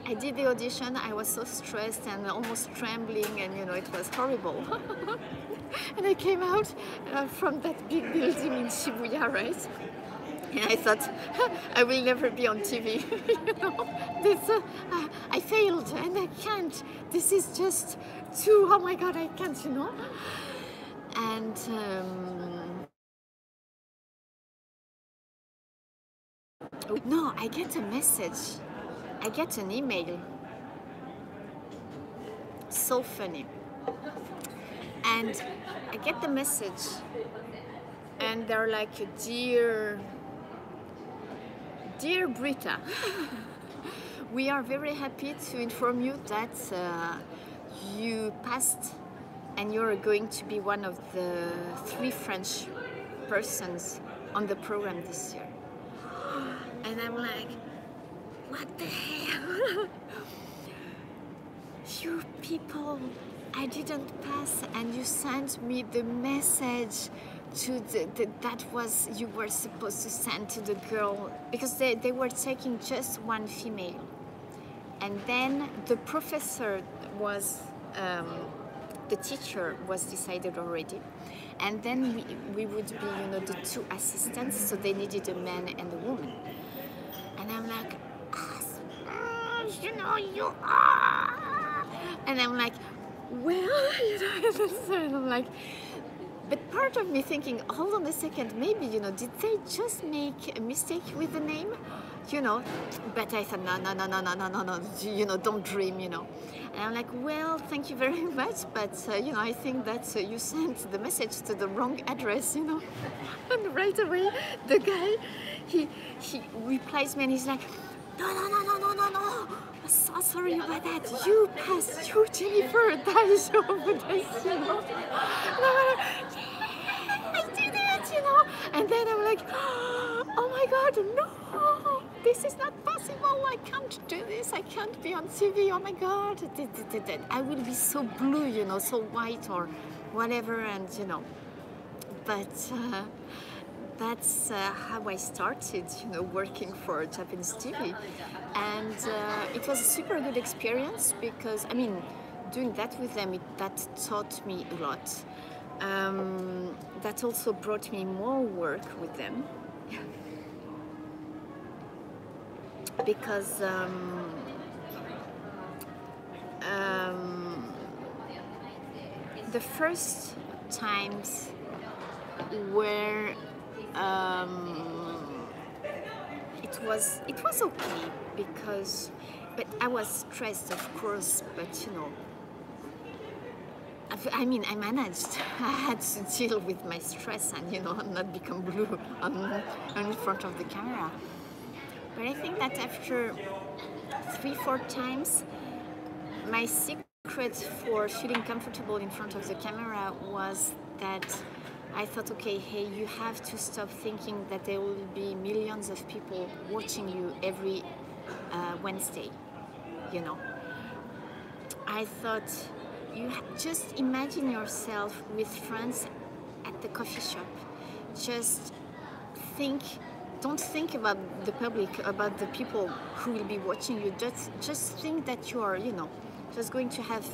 I did the audition. I was so stressed and almost trembling, and it was horrible. And I came out from that big building in Shibuya, right? And I thought, I will never be on TV. I failed and I can't. This is just too, oh my God, I can't, And no, I get a message. I get an email. So funny. And I get the message, and they're like, dear Britta, we are very happy to inform you that you passed and you're going to be one of the 3 French persons on the program this year. And I'm like, what the hell? You people, I didn't pass, and you sent me the message to that was you were supposed to send to the girl, because they were taking just 1 female. And then the professor was, the teacher was decided already. And then we would be, the 2 assistants, so they needed a man and a woman. And I'm like, you are. And I'm like, well, and I'm like, but part of me thinking, hold on a second, maybe, did they just make a mistake with the name? But I thought, no, don't dream, And I'm like, well, thank you very much, but, I think that you sent the message to the wrong address, And right away, the guy, he replies me and he's like, no. I'm so sorry about that. You passed, you, Jennifer, that is over this, And I'm like, yeah, I did it, And then I'm like, oh my God, no, this is not possible. I can't do this. I can't be on TV. Oh my God, I will be so blue, so white or whatever, and but. That's how I started, working for Japanese TV. And it was a super good experience because, doing that with them, that taught me a lot. That also brought me more work with them. Because the first times were it was okay because, but I was stressed, of course, but I managed. I had to deal with my stress and not become blue in front of the camera. But I think that after 3-4 times, my secret for feeling comfortable in front of the camera was that I thought, okay, hey, you have to stop thinking that there will be millions of people watching you every Wednesday, I thought, just imagine yourself with friends at the coffee shop. Just don't think about the public, about the people who will be watching you. Just think that you are, just going to have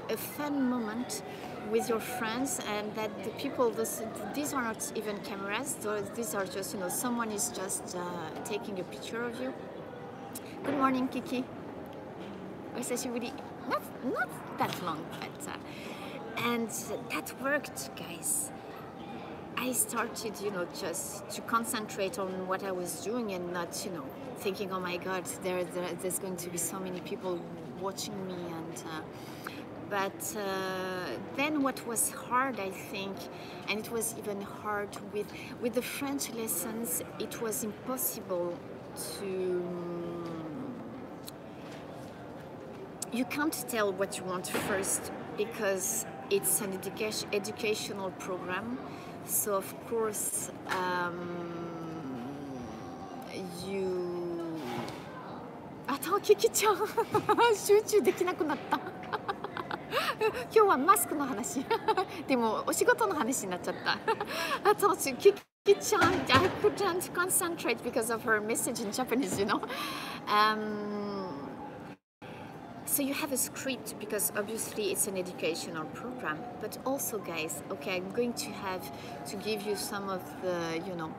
a fun moment with your friends, and that the people, these are not even cameras, these are just, someone is just taking a picture of you. Good morning, Kiki. Not that long, but and that worked, guys. I started, just to concentrate on what I was doing and not, thinking, oh my God, there's going to be so many people watching me. And But then what was hard, I think, and it was even hard with the French lessons, it was impossible to... You can't tell what you want first because it's an educational program. So of course, you... 頭キキちゃん集中できなくなった今日はマスクの話でもお仕事の話になっちゃった頭キキちゃん I couldn't concentrate because of her message in Japanese, you know. So you have a script because obviously it's an educational program, but also guys, okay, I'm going to have to give you some of the, you know,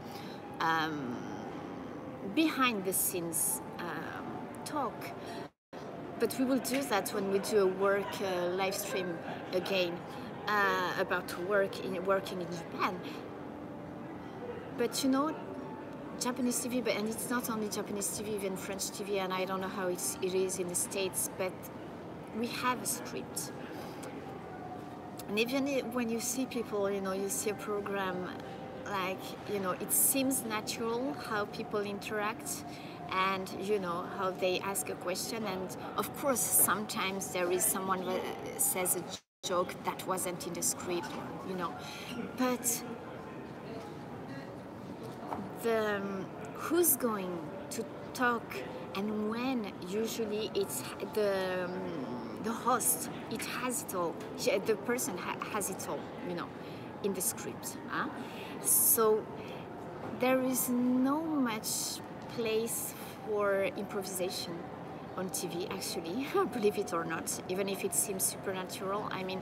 behind the scenes talk, but we will do that when we do a work live stream again about working in Japan. But you know, Japanese TV, and it's not only Japanese TV, even French TV, and I don't know how it is in the States, but we have a script. And even when you see people, you know, you see a program, like, you know, it seems natural how people interact and, you know, how they ask a question. And of course, sometimes there is someone that says a joke that wasn't in the script, you know, but who's going to talk and when, usually it's the host, it has it all, the person has it all, you know, in the script. So there is no much place for improvisation on TV, actually, believe it or not, even if it seems supernatural. I mean,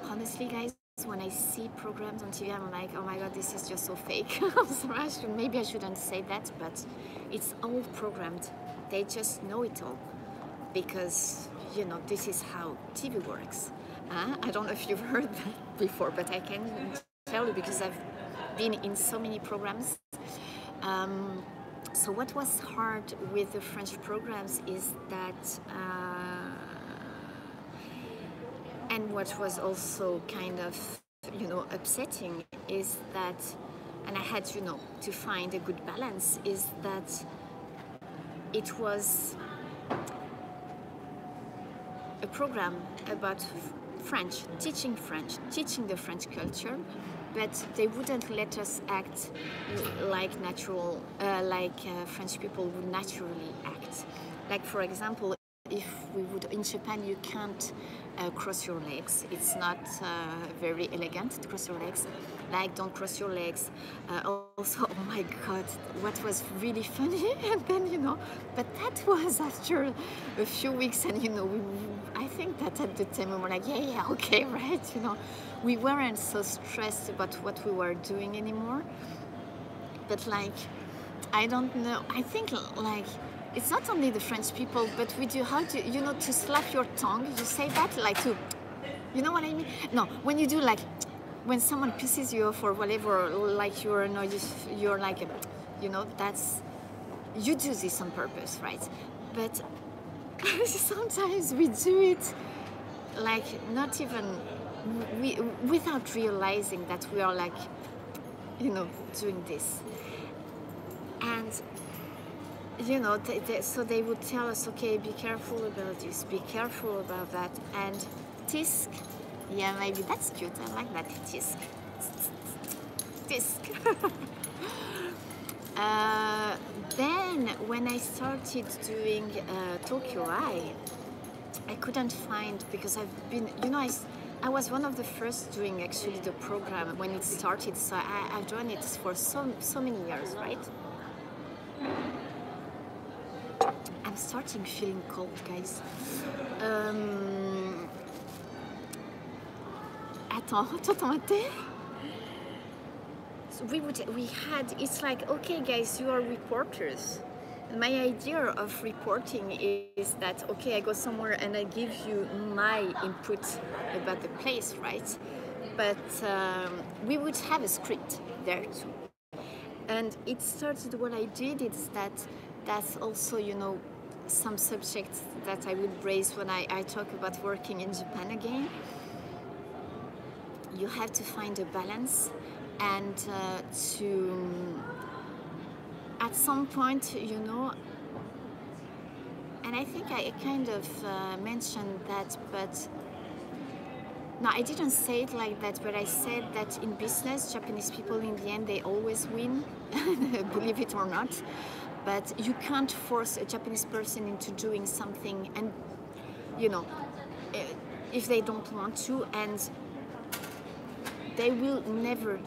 honestly, guys, when I see programs on TV, I'm like, oh my god, this is just so fake. I'm sorry, maybe I shouldn't say that, but it's all programmed. They just know it all because, you know, this is how TV works. I don't know if you've heard that before, but I can tell you because I've been in so many programs. So what was hard with the French programs is that and what was also kind of, you know, upsetting is that, and I had, you know, to find a good balance, is that it was a program about French, teaching the French culture, but they wouldn't let us act like natural, French people would naturally act. Like, for example, if we would, in Japan, you can't cross your legs. It's not very elegant to cross your legs. Like, don't cross your legs. Also, oh my god, what was really funny, and then, you know, but that was after a few weeks, and, you know, I think that at the time we were like, yeah, okay, right, you know, we weren't so stressed about what we were doing anymore. But, like, I don't know, I think, like, it's not only the French people, but we do, how do, you know, to slap your tongue, you say that, like, to, you know what I mean? No, when you do, like, when someone pisses you off or whatever, like, you're like, you know, that's, you do this on purpose, right? But sometimes we do it, like, not even, without realizing that we are, like, you know, doing this. And, you know, so they would tell us, okay, be careful about this, be careful about that, and tisk, yeah, maybe that's cute, I like that, tisk, tisk. Then, when I started doing Tokyo Eye, I couldn't find, because I've been, you know, I was one of the first doing actually the program when it started, so I've done it for so many years, right? I'm starting feeling cold, guys. Attends, attends. So we had, it's like, okay, guys, you are reporters. My idea of reporting is that, okay, I go somewhere and I give you my input about the place, right? But we would have a script there too. And it started, what I did is that's also, you know, some subjects that I would raise when I talk about working in Japan again. You have to find a balance, and at some point, and I think I kind of mentioned that, but no, I didn't say it like that, but I said that in business, Japanese people in the end, they always win, believe it or not. But you can't force a Japanese person into doing something, and if they don't want to, and they will never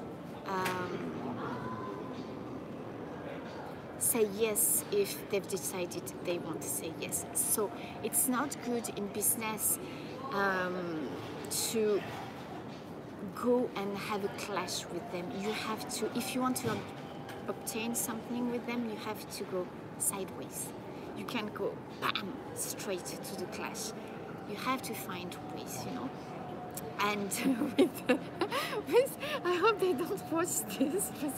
say yes if they've decided they want to say yes. So it's not good in business to go and have a clash with them. You have to, if you want to obtain something with them, you have to go sideways. You can't go bam straight to the clash. You have to find ways, And with I hope they don't watch this, but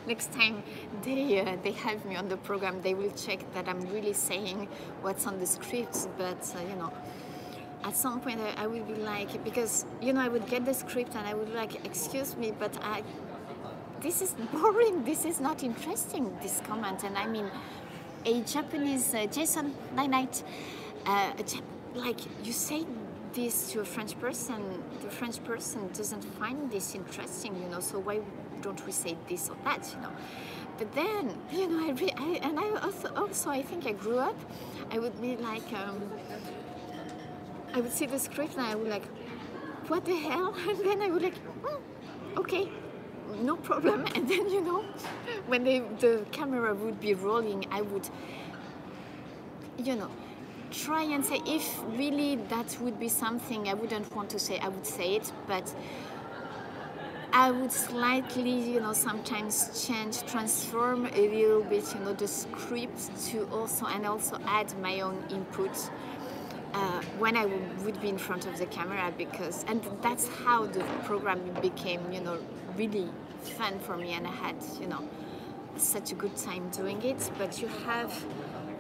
next time they have me on the program, they will check that I'm really saying what's on the script. But at some point I will be like, because I would get the script and I would be like, excuse me, but this is boring, this is not interesting, this comment. And I mean, a Japanese Jason, night, like you say this to a French person, the French person doesn't find this interesting, so why don't we say this or that, But then, I think I grew up, I would be like, I would see the script and I would like, what the hell? And then I would like, okay, no problem. And then, when the camera would be rolling, I would, try and say, if really that would be something I wouldn't want to say, I would say it, but I would slightly, sometimes change, transform a little bit, the script to also add my own input when I would be in front of the camera, and that's how the program became, really fun for me, and I had, such a good time doing it. But you have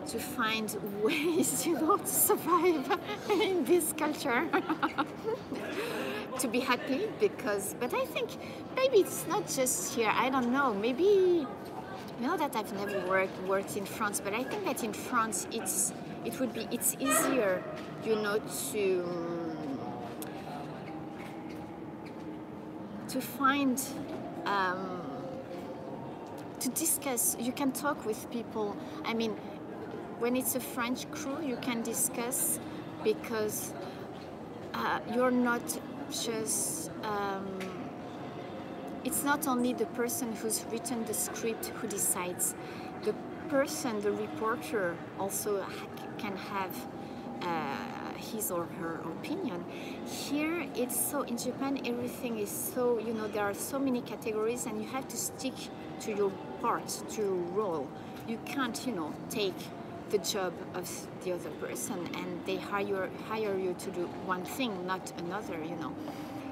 to find ways, to survive in this culture, to be happy, but I think maybe it's not just here, I don't know, maybe, that I've never worked in France, but I think that in France it's easier, to find, to discuss, you can talk with people. I mean, when it's a French crew, you can discuss, because you're not just, it's not only the person who's written the script who decides. The person, the reporter, also can have his or her opinion. Here, it's so, in Japan, everything is so, there are so many categories, and you have to stick to your part, to your role. You can't, take the job of the other person, and they hire you to do one thing, not another,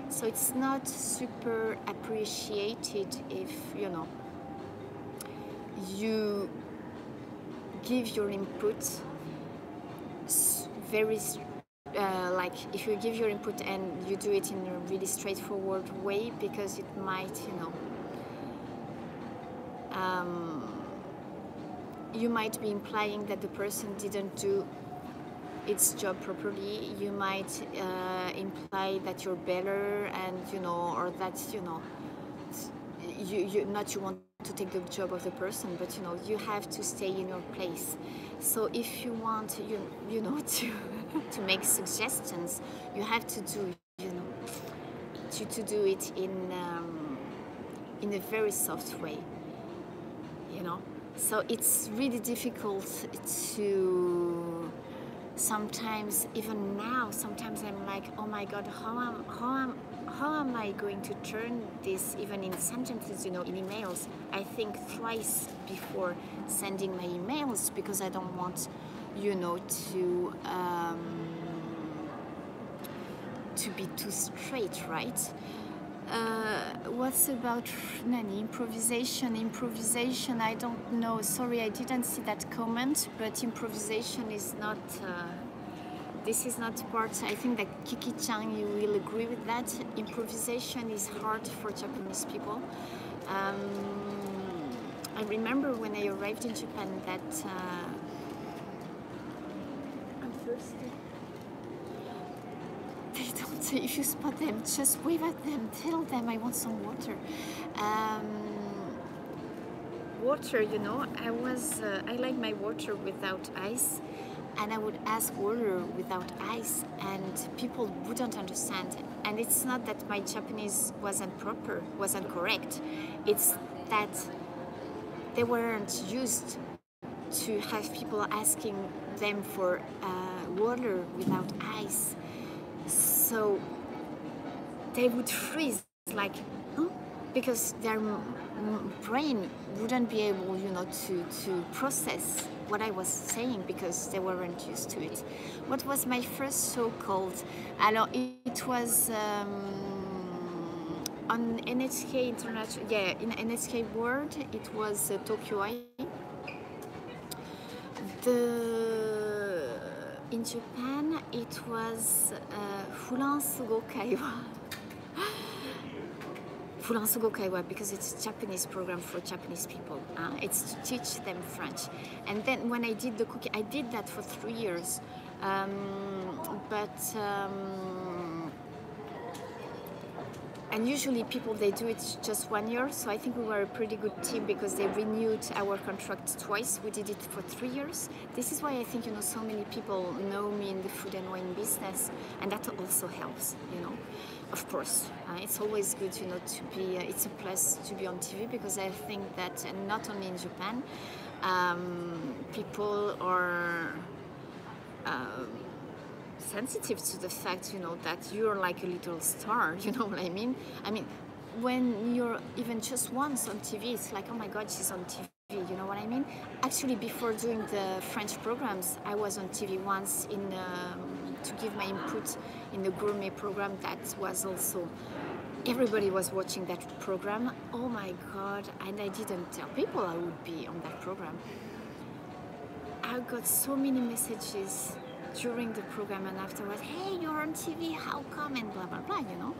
So it's not super appreciated if, you give your input very, like if you give your input and you do it in a really straightforward way, because it might, you might be implying that the person didn't do its job properly. You might imply that you're better, and or that you want to take the job of the person, but you have to stay in your place. So if you want to make suggestions, you have to do to do it in a very soft way, So it's really difficult to, sometimes, even now, sometimes I'm like, oh my God, how am I going to turn this even in sentences, in emails? I think twice before sending my emails, because I don't want, to be too straight, right? What's about Nani? Improvisation, I don't know. Sorry, I didn't see that comment, but improvisation is not. This is not part. I think that Kiki-chan, you will agree with that. Improvisation is hard for Japanese people. I remember when I arrived in Japan that I'm thirsty. They don't say if you spot them, just wave at them, tell them I want some water. Water, you know, I like my water without ice, and I would ask water without ice, and people wouldn't understand. And it's not that my Japanese wasn't correct. It's that they weren't used to have people asking them for water without ice. So they would freeze, like, huh? Because their brain wouldn't be able, you know, to process what I was saying because they weren't used to it. What was my first show called? Alors, it was on NHK International, yeah, in NHK World, it was Tokyo Eye. In Japan, it was Furan Sugo Kaiwa. Furan Sugo Kaiwa, because it's a Japanese program for Japanese people. It's to teach them French. And then when I did the cooking, I did that for 3 years. And usually people, they do it just 1 year. So I think we were a pretty good team because they renewed our contract twice. We did it for 3 years. This is why I think, you know, so many people know me in the food and wine business. And that also helps, you know. Of course, it's always good, you know, to be, it's a plus to be on TV because I think that, and not only in Japan, people are sensitive to the fact, you know, that you're like a little star, you know what I mean? I mean, when you're even just once on TV, it's like, oh my God, she's on TV, you know what I mean? Actually, before doing the French programs, I was on TV once to give my input in the gourmet program that was also, everybody was watching that program. Oh my God, and I didn't tell people I would be on that program. I got so many messages during the program and afterwards, hey, you're on TV, how come, and blah, blah, blah, you know.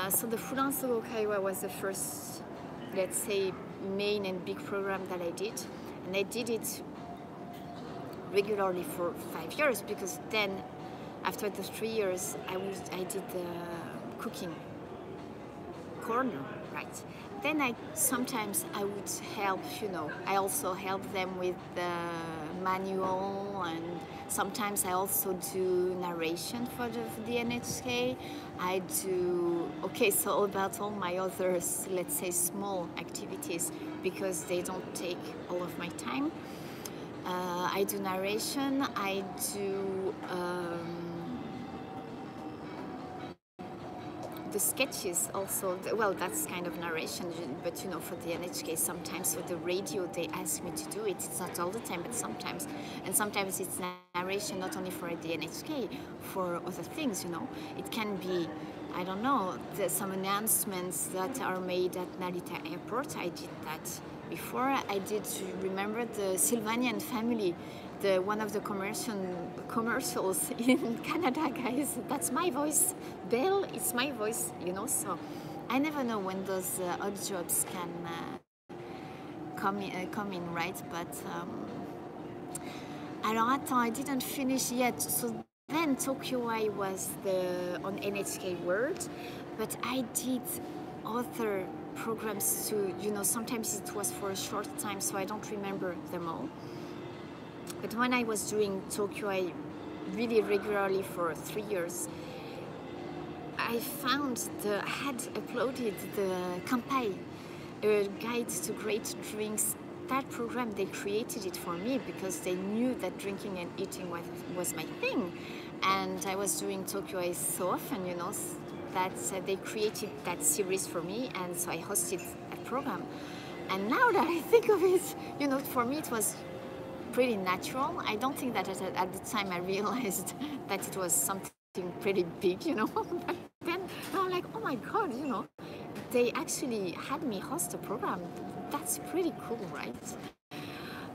So the Furan Sugo Kaiwa was the first, let's say, main and big program that I did. And I did it regularly for 5 years because then, after the 3 years, I did the cooking corner, right? Then sometimes I would help, you know, I also help them with the manual, and sometimes I also do narration for the NHK. I do, okay, so about all my other, let's say, small activities, because they don't take all of my time. I do narration, I do the sketches also, well, that's kind of narration, but you know, for the NHK, sometimes for the radio, they ask me to do it. It's not all the time, but sometimes. And sometimes it's narration not only for the NHK, for other things, you know. It can be, I don't know, some announcements that are made at Narita Airport. I did that before. I did, remember the Sylvanian family, one of the commercials in Canada, guys. That's my voice. Belle, it's my voice, you know. So I never know when those odd jobs can come in, right? But alors attends, I didn't finish yet. So then Tokyo Eye was on NHK World, but I did other programs too. You know, sometimes it was for a short time, so I don't remember them all. But when I was doing Tokyo Eye really regularly for 3 years, I had uploaded the Kampai, a guide to great drinks. That program, they created it for me because they knew that drinking and eating was my thing. And I was doing Tokyo Eye so often, you know, that they created that series for me, and so I hosted that program. And now that I think of it, you know, for me it was pretty natural. I don't think that at the time I realized that it was something pretty big, you know. But then I'm like, oh my God, they actually had me host a program. That's pretty cool, right?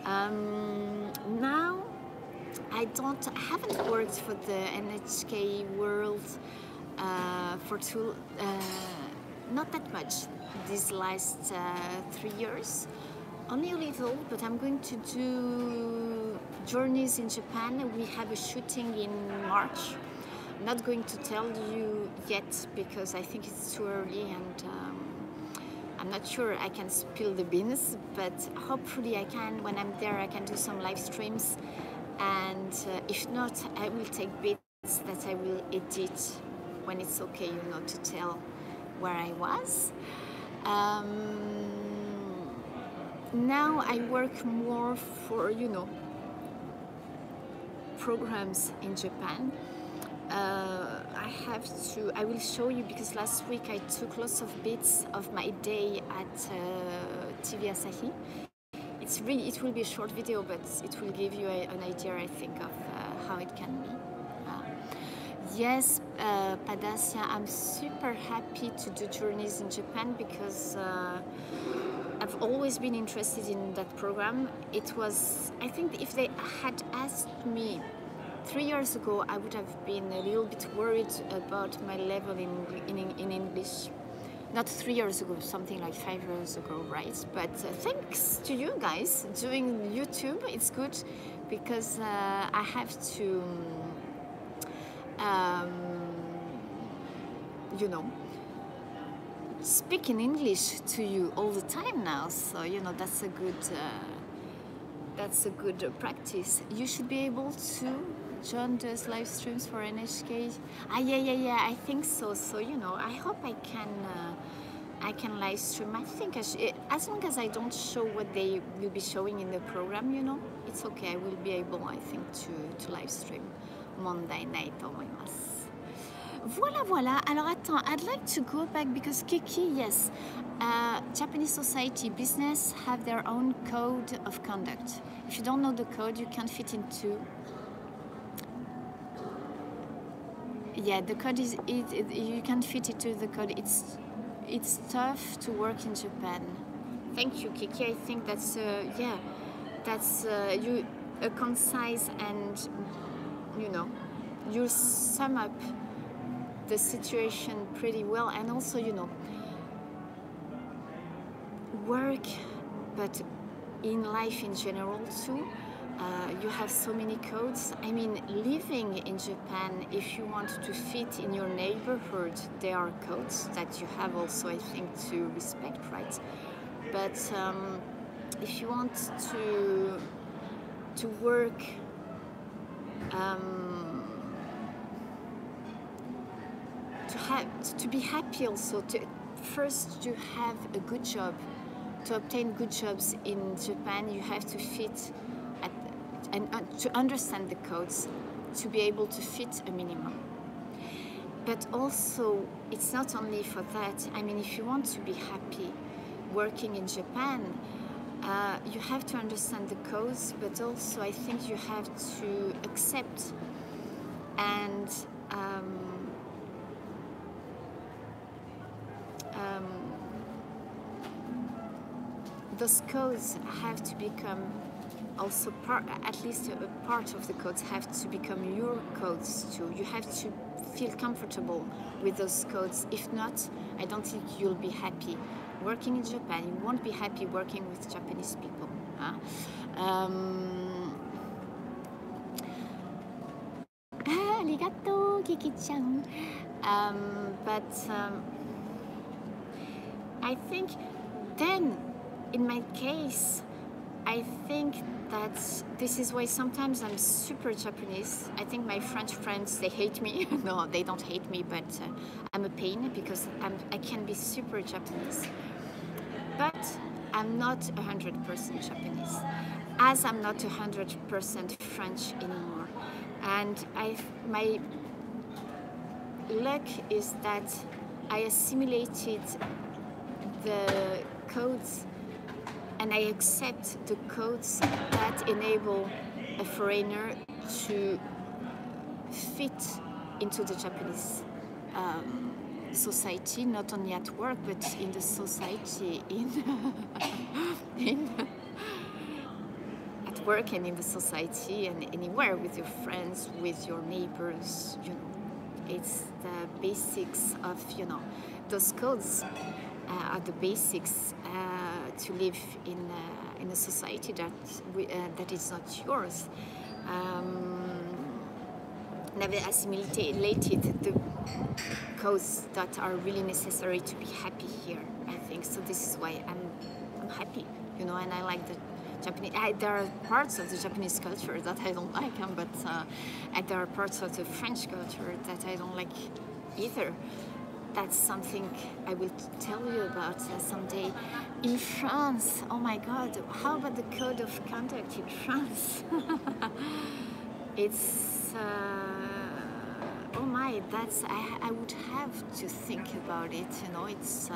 Now I haven't worked for the NHK World for not that much these last 3 years. Only a little, but I'm going to do journeys in Japan. We have a shooting in March. I'm not going to tell you yet because I think it's too early, and I'm not sure I can spill the beans, but hopefully I can. When I'm there, I can do some live streams, and if not, I will take bits that I will edit when it's okay, to tell where I was. Now I work more for, programs in Japan. I will show you, because last week I took lots of bits of my day at TV Asahi. It will be a short video, but it will give you an idea, I think, of how it can be. Yes, Padasya, I'm super happy to do journeys in Japan because I've always been interested in that program. I think if they had asked me 3 years ago, I would have been a little bit worried about my level in English. Not 3 years ago, something like 5 years ago, right? But thanks to you guys doing YouTube, it's good because I have to, speak in English to you all the time now. So that's a good practice. You should be able to join those live streams for NHK. Yeah, I think so. So I hope I can live stream. I think as long as I don't show what they will be showing in the program, it's okay. I will be able, I think, to live stream Monday night. Voilà. Alors attends, I'd like to go back because Kiki, yes, Japanese society, business have their own code of conduct. If you don't know the code, you can't fit into. Yeah, the code you can't fit into the code. It's tough to work in Japan. Thank you, Kiki. I think that's you concise and you sum up the situation pretty well, and also work, but in life in general too. You have so many codes. I mean, living in Japan, if you want to fit in your neighborhood, there are codes that you have also, I think, to respect, right? But if you want to work to be happy also, first you have a good job. To obtain good jobs in Japan, you have to fit and to understand the codes, to be able to fit a minimum. But also, it's not only for that. I mean, if you want to be happy working in Japan, you have to understand the codes, but also I think you have to accept and those codes have to become also at least a part of the codes have to become your codes too. You have to feel comfortable with those codes. If not, I don't think you'll be happy working in Japan. You won't be happy working with Japanese people. Arigato, Kiki-chan. But I think then, in my case, I think that this is why sometimes I'm super Japanese. I think my French friends, they hate me. No, they don't hate me, but I'm a pain because I can be super Japanese. But I'm not 100% Japanese, as I'm not 100% French anymore. And my luck is that I assimilated the codes and I accept the codes that enable a foreigner to fit into the Japanese society, not only at work, but in the society, in at work and in the society and anywhere with your friends, with your neighbors, you know. It's the basics of, you know, those codes are the basics to live in a society that is not yours. Never assimilated the codes that are really necessary to be happy here, I think. So this is why I'm happy, you know, and I like the Japanese. There are parts of the Japanese culture that I don't like, but and there are parts of the French culture that I don't like either. That's something I will tell you about someday. In France, oh my God, how about the code of conduct in France? It's, oh my, that's, I would have to think about it, you know. It's,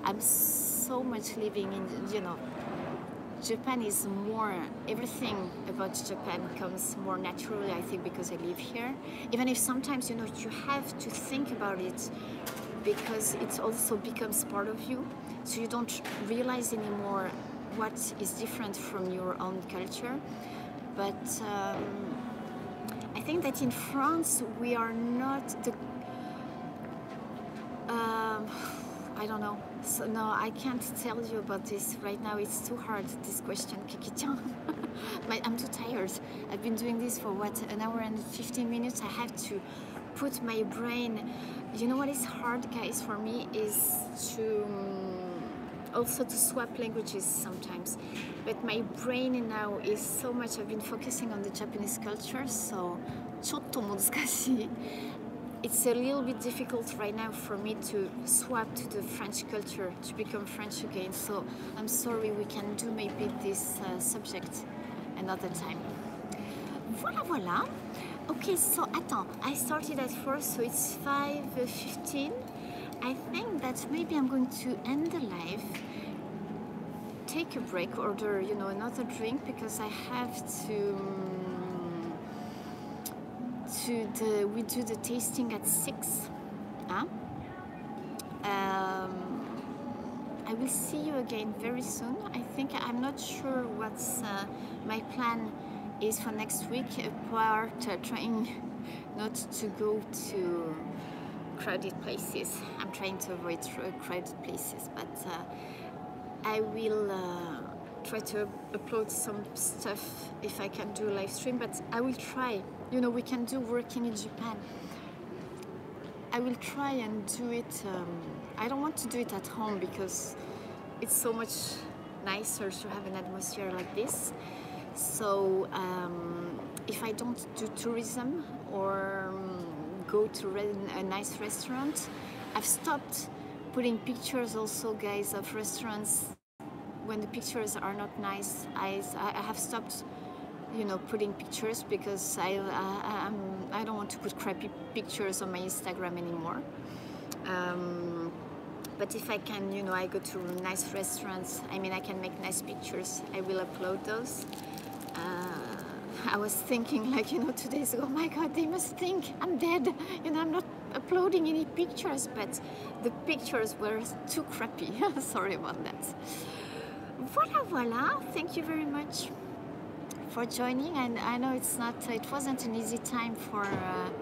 I'm so much living in, you know, Japan is more, everything about Japan comes more naturally, I think, because I live here. Even if sometimes, you know, you have to think about it because it also becomes part of you. So you don't realize anymore what is different from your own culture. But I think that in France, we are not the... I don't know. So no, I can't tell you about this right now. It's too hard, this question, Kikitian. I'm too tired. I've been doing this for what, an hour and 15 minutes. I have to put my brain... You know what is hard, guys, for me is to... also to swap languages sometimes. But my brain now is so much... I've been focusing on the Japanese culture, so ちょっと難しい. It's a little bit difficult right now for me to swap to the French culture, to become French again. So I'm sorry, we can do maybe this subject another time. Voilà, voilà. Okay, so attends, I started at 4, so it's 5:15. I think that maybe I'm going to end the live, take a break, order, you know, another drink, because I have to... we do the tasting at 6. Huh? I will see you again very soon. I think I'm not sure what's my plan is for next week, apart trying not to go to crowded places. I'm trying to avoid crowded places, but I will try to upload some stuff if I can do a live stream, but I will try. You know, we can do working in Japan. I will try and do it. I don't want to do it at home because it's so much nicer to have an atmosphere like this. So if I don't do tourism or go to a nice restaurant, I've stopped putting pictures also, guys, of restaurants when the pictures are not nice. I have stopped, you know, putting pictures because I don't want to put crappy pictures on my Instagram anymore. But if I can, you know, I go to nice restaurants, I mean, I can make nice pictures, I will upload those. I was thinking, like, you know, 2 days ago, oh my God, they must think I'm dead. You know, I'm not uploading any pictures, but the pictures were too crappy. Sorry about that. Voilà, voilà. Thank you very much for joining. And I know it wasn't an easy time for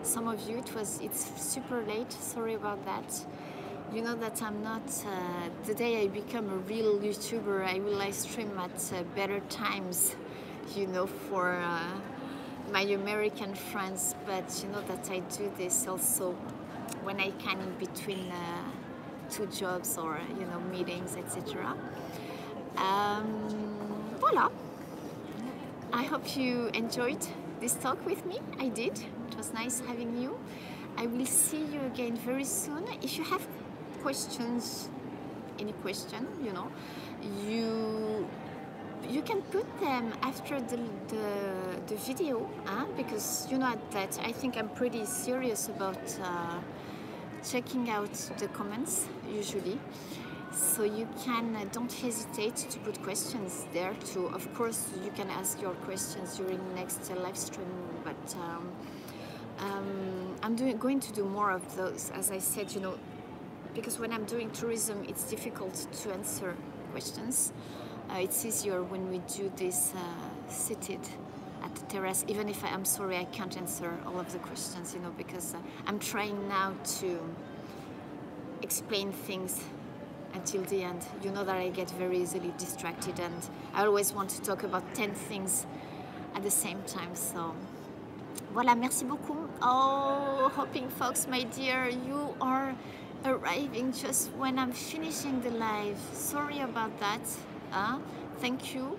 some of you. It's super late. Sorry about that. You know that I'm not, the day I become a real YouTuber, I will live stream at better times, you know, for my American friends, but you know that I do this also when I can in between 2 jobs or, you know, meetings, etc. Voilà. I hope you enjoyed this talk with me. I did. It was nice having you. I will see you again very soon. If you have questions, any question, you know, you can put them after the video, because you know that I think I'm pretty serious about checking out the comments usually. So you can, don't hesitate to put questions there too. Of course, you can ask your questions during the next live stream, but I'm going to do more of those. As I said, you know, because when I'm doing tourism, it's difficult to answer questions. It's easier when we do this seated at the terrace, even if I'm sorry I can't answer all of the questions, you know, because I'm trying now to explain things until the end. You know that I get very easily distracted and I always want to talk about 10 things at the same time. So voilà, merci beaucoup. Oh, Hopping Fox, my dear, you are arriving just when I'm finishing the live. Sorry about that. Thank you.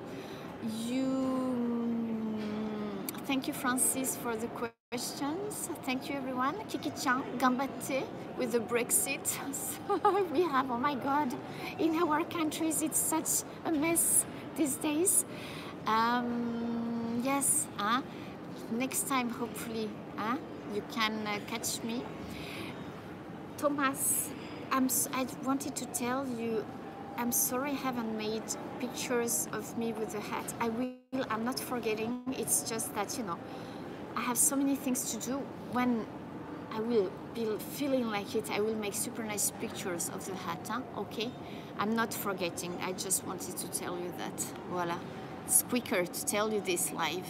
Thank you, Francis, for the questions. Thank you, everyone. Kiki-chan, gambatte with the Brexit. So we have, oh my God, in our countries, it's such a mess these days. Yes, next time, hopefully, you can catch me. Thomas, I wanted to tell you, I'm sorry I haven't made pictures of me with the hat. I will, I'm not forgetting. It's just that, you know, I have so many things to do. When I will be feeling like it, I will make super nice pictures of the hat, okay? I'm not forgetting. I just wanted to tell you that. Voila. It's quicker to tell you this live.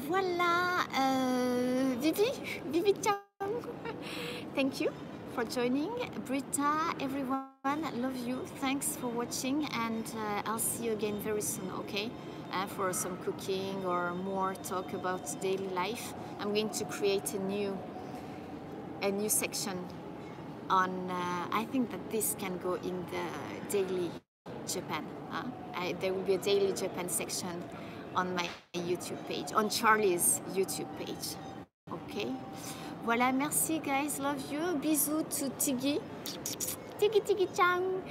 Voila. Vivi Chang. Thank you for joining. Britta, everyone, love you. Thanks for watching, and I'll see you again very soon, okay? For some cooking or more talk about daily life. I'm going to create a new section on, I think that this can go in the daily Japan. There will be a daily Japan section on my YouTube page, on Charlie's YouTube page, okay? Voilà, merci guys, love you. Bisous to Tiggy, Tiggy-Chang,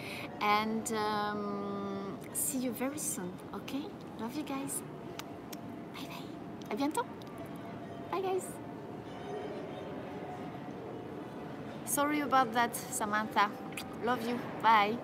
and see you very soon, okay? Love you guys. Bye bye. À bientôt. Bye guys. Sorry about that, Samantha. Love you. Bye.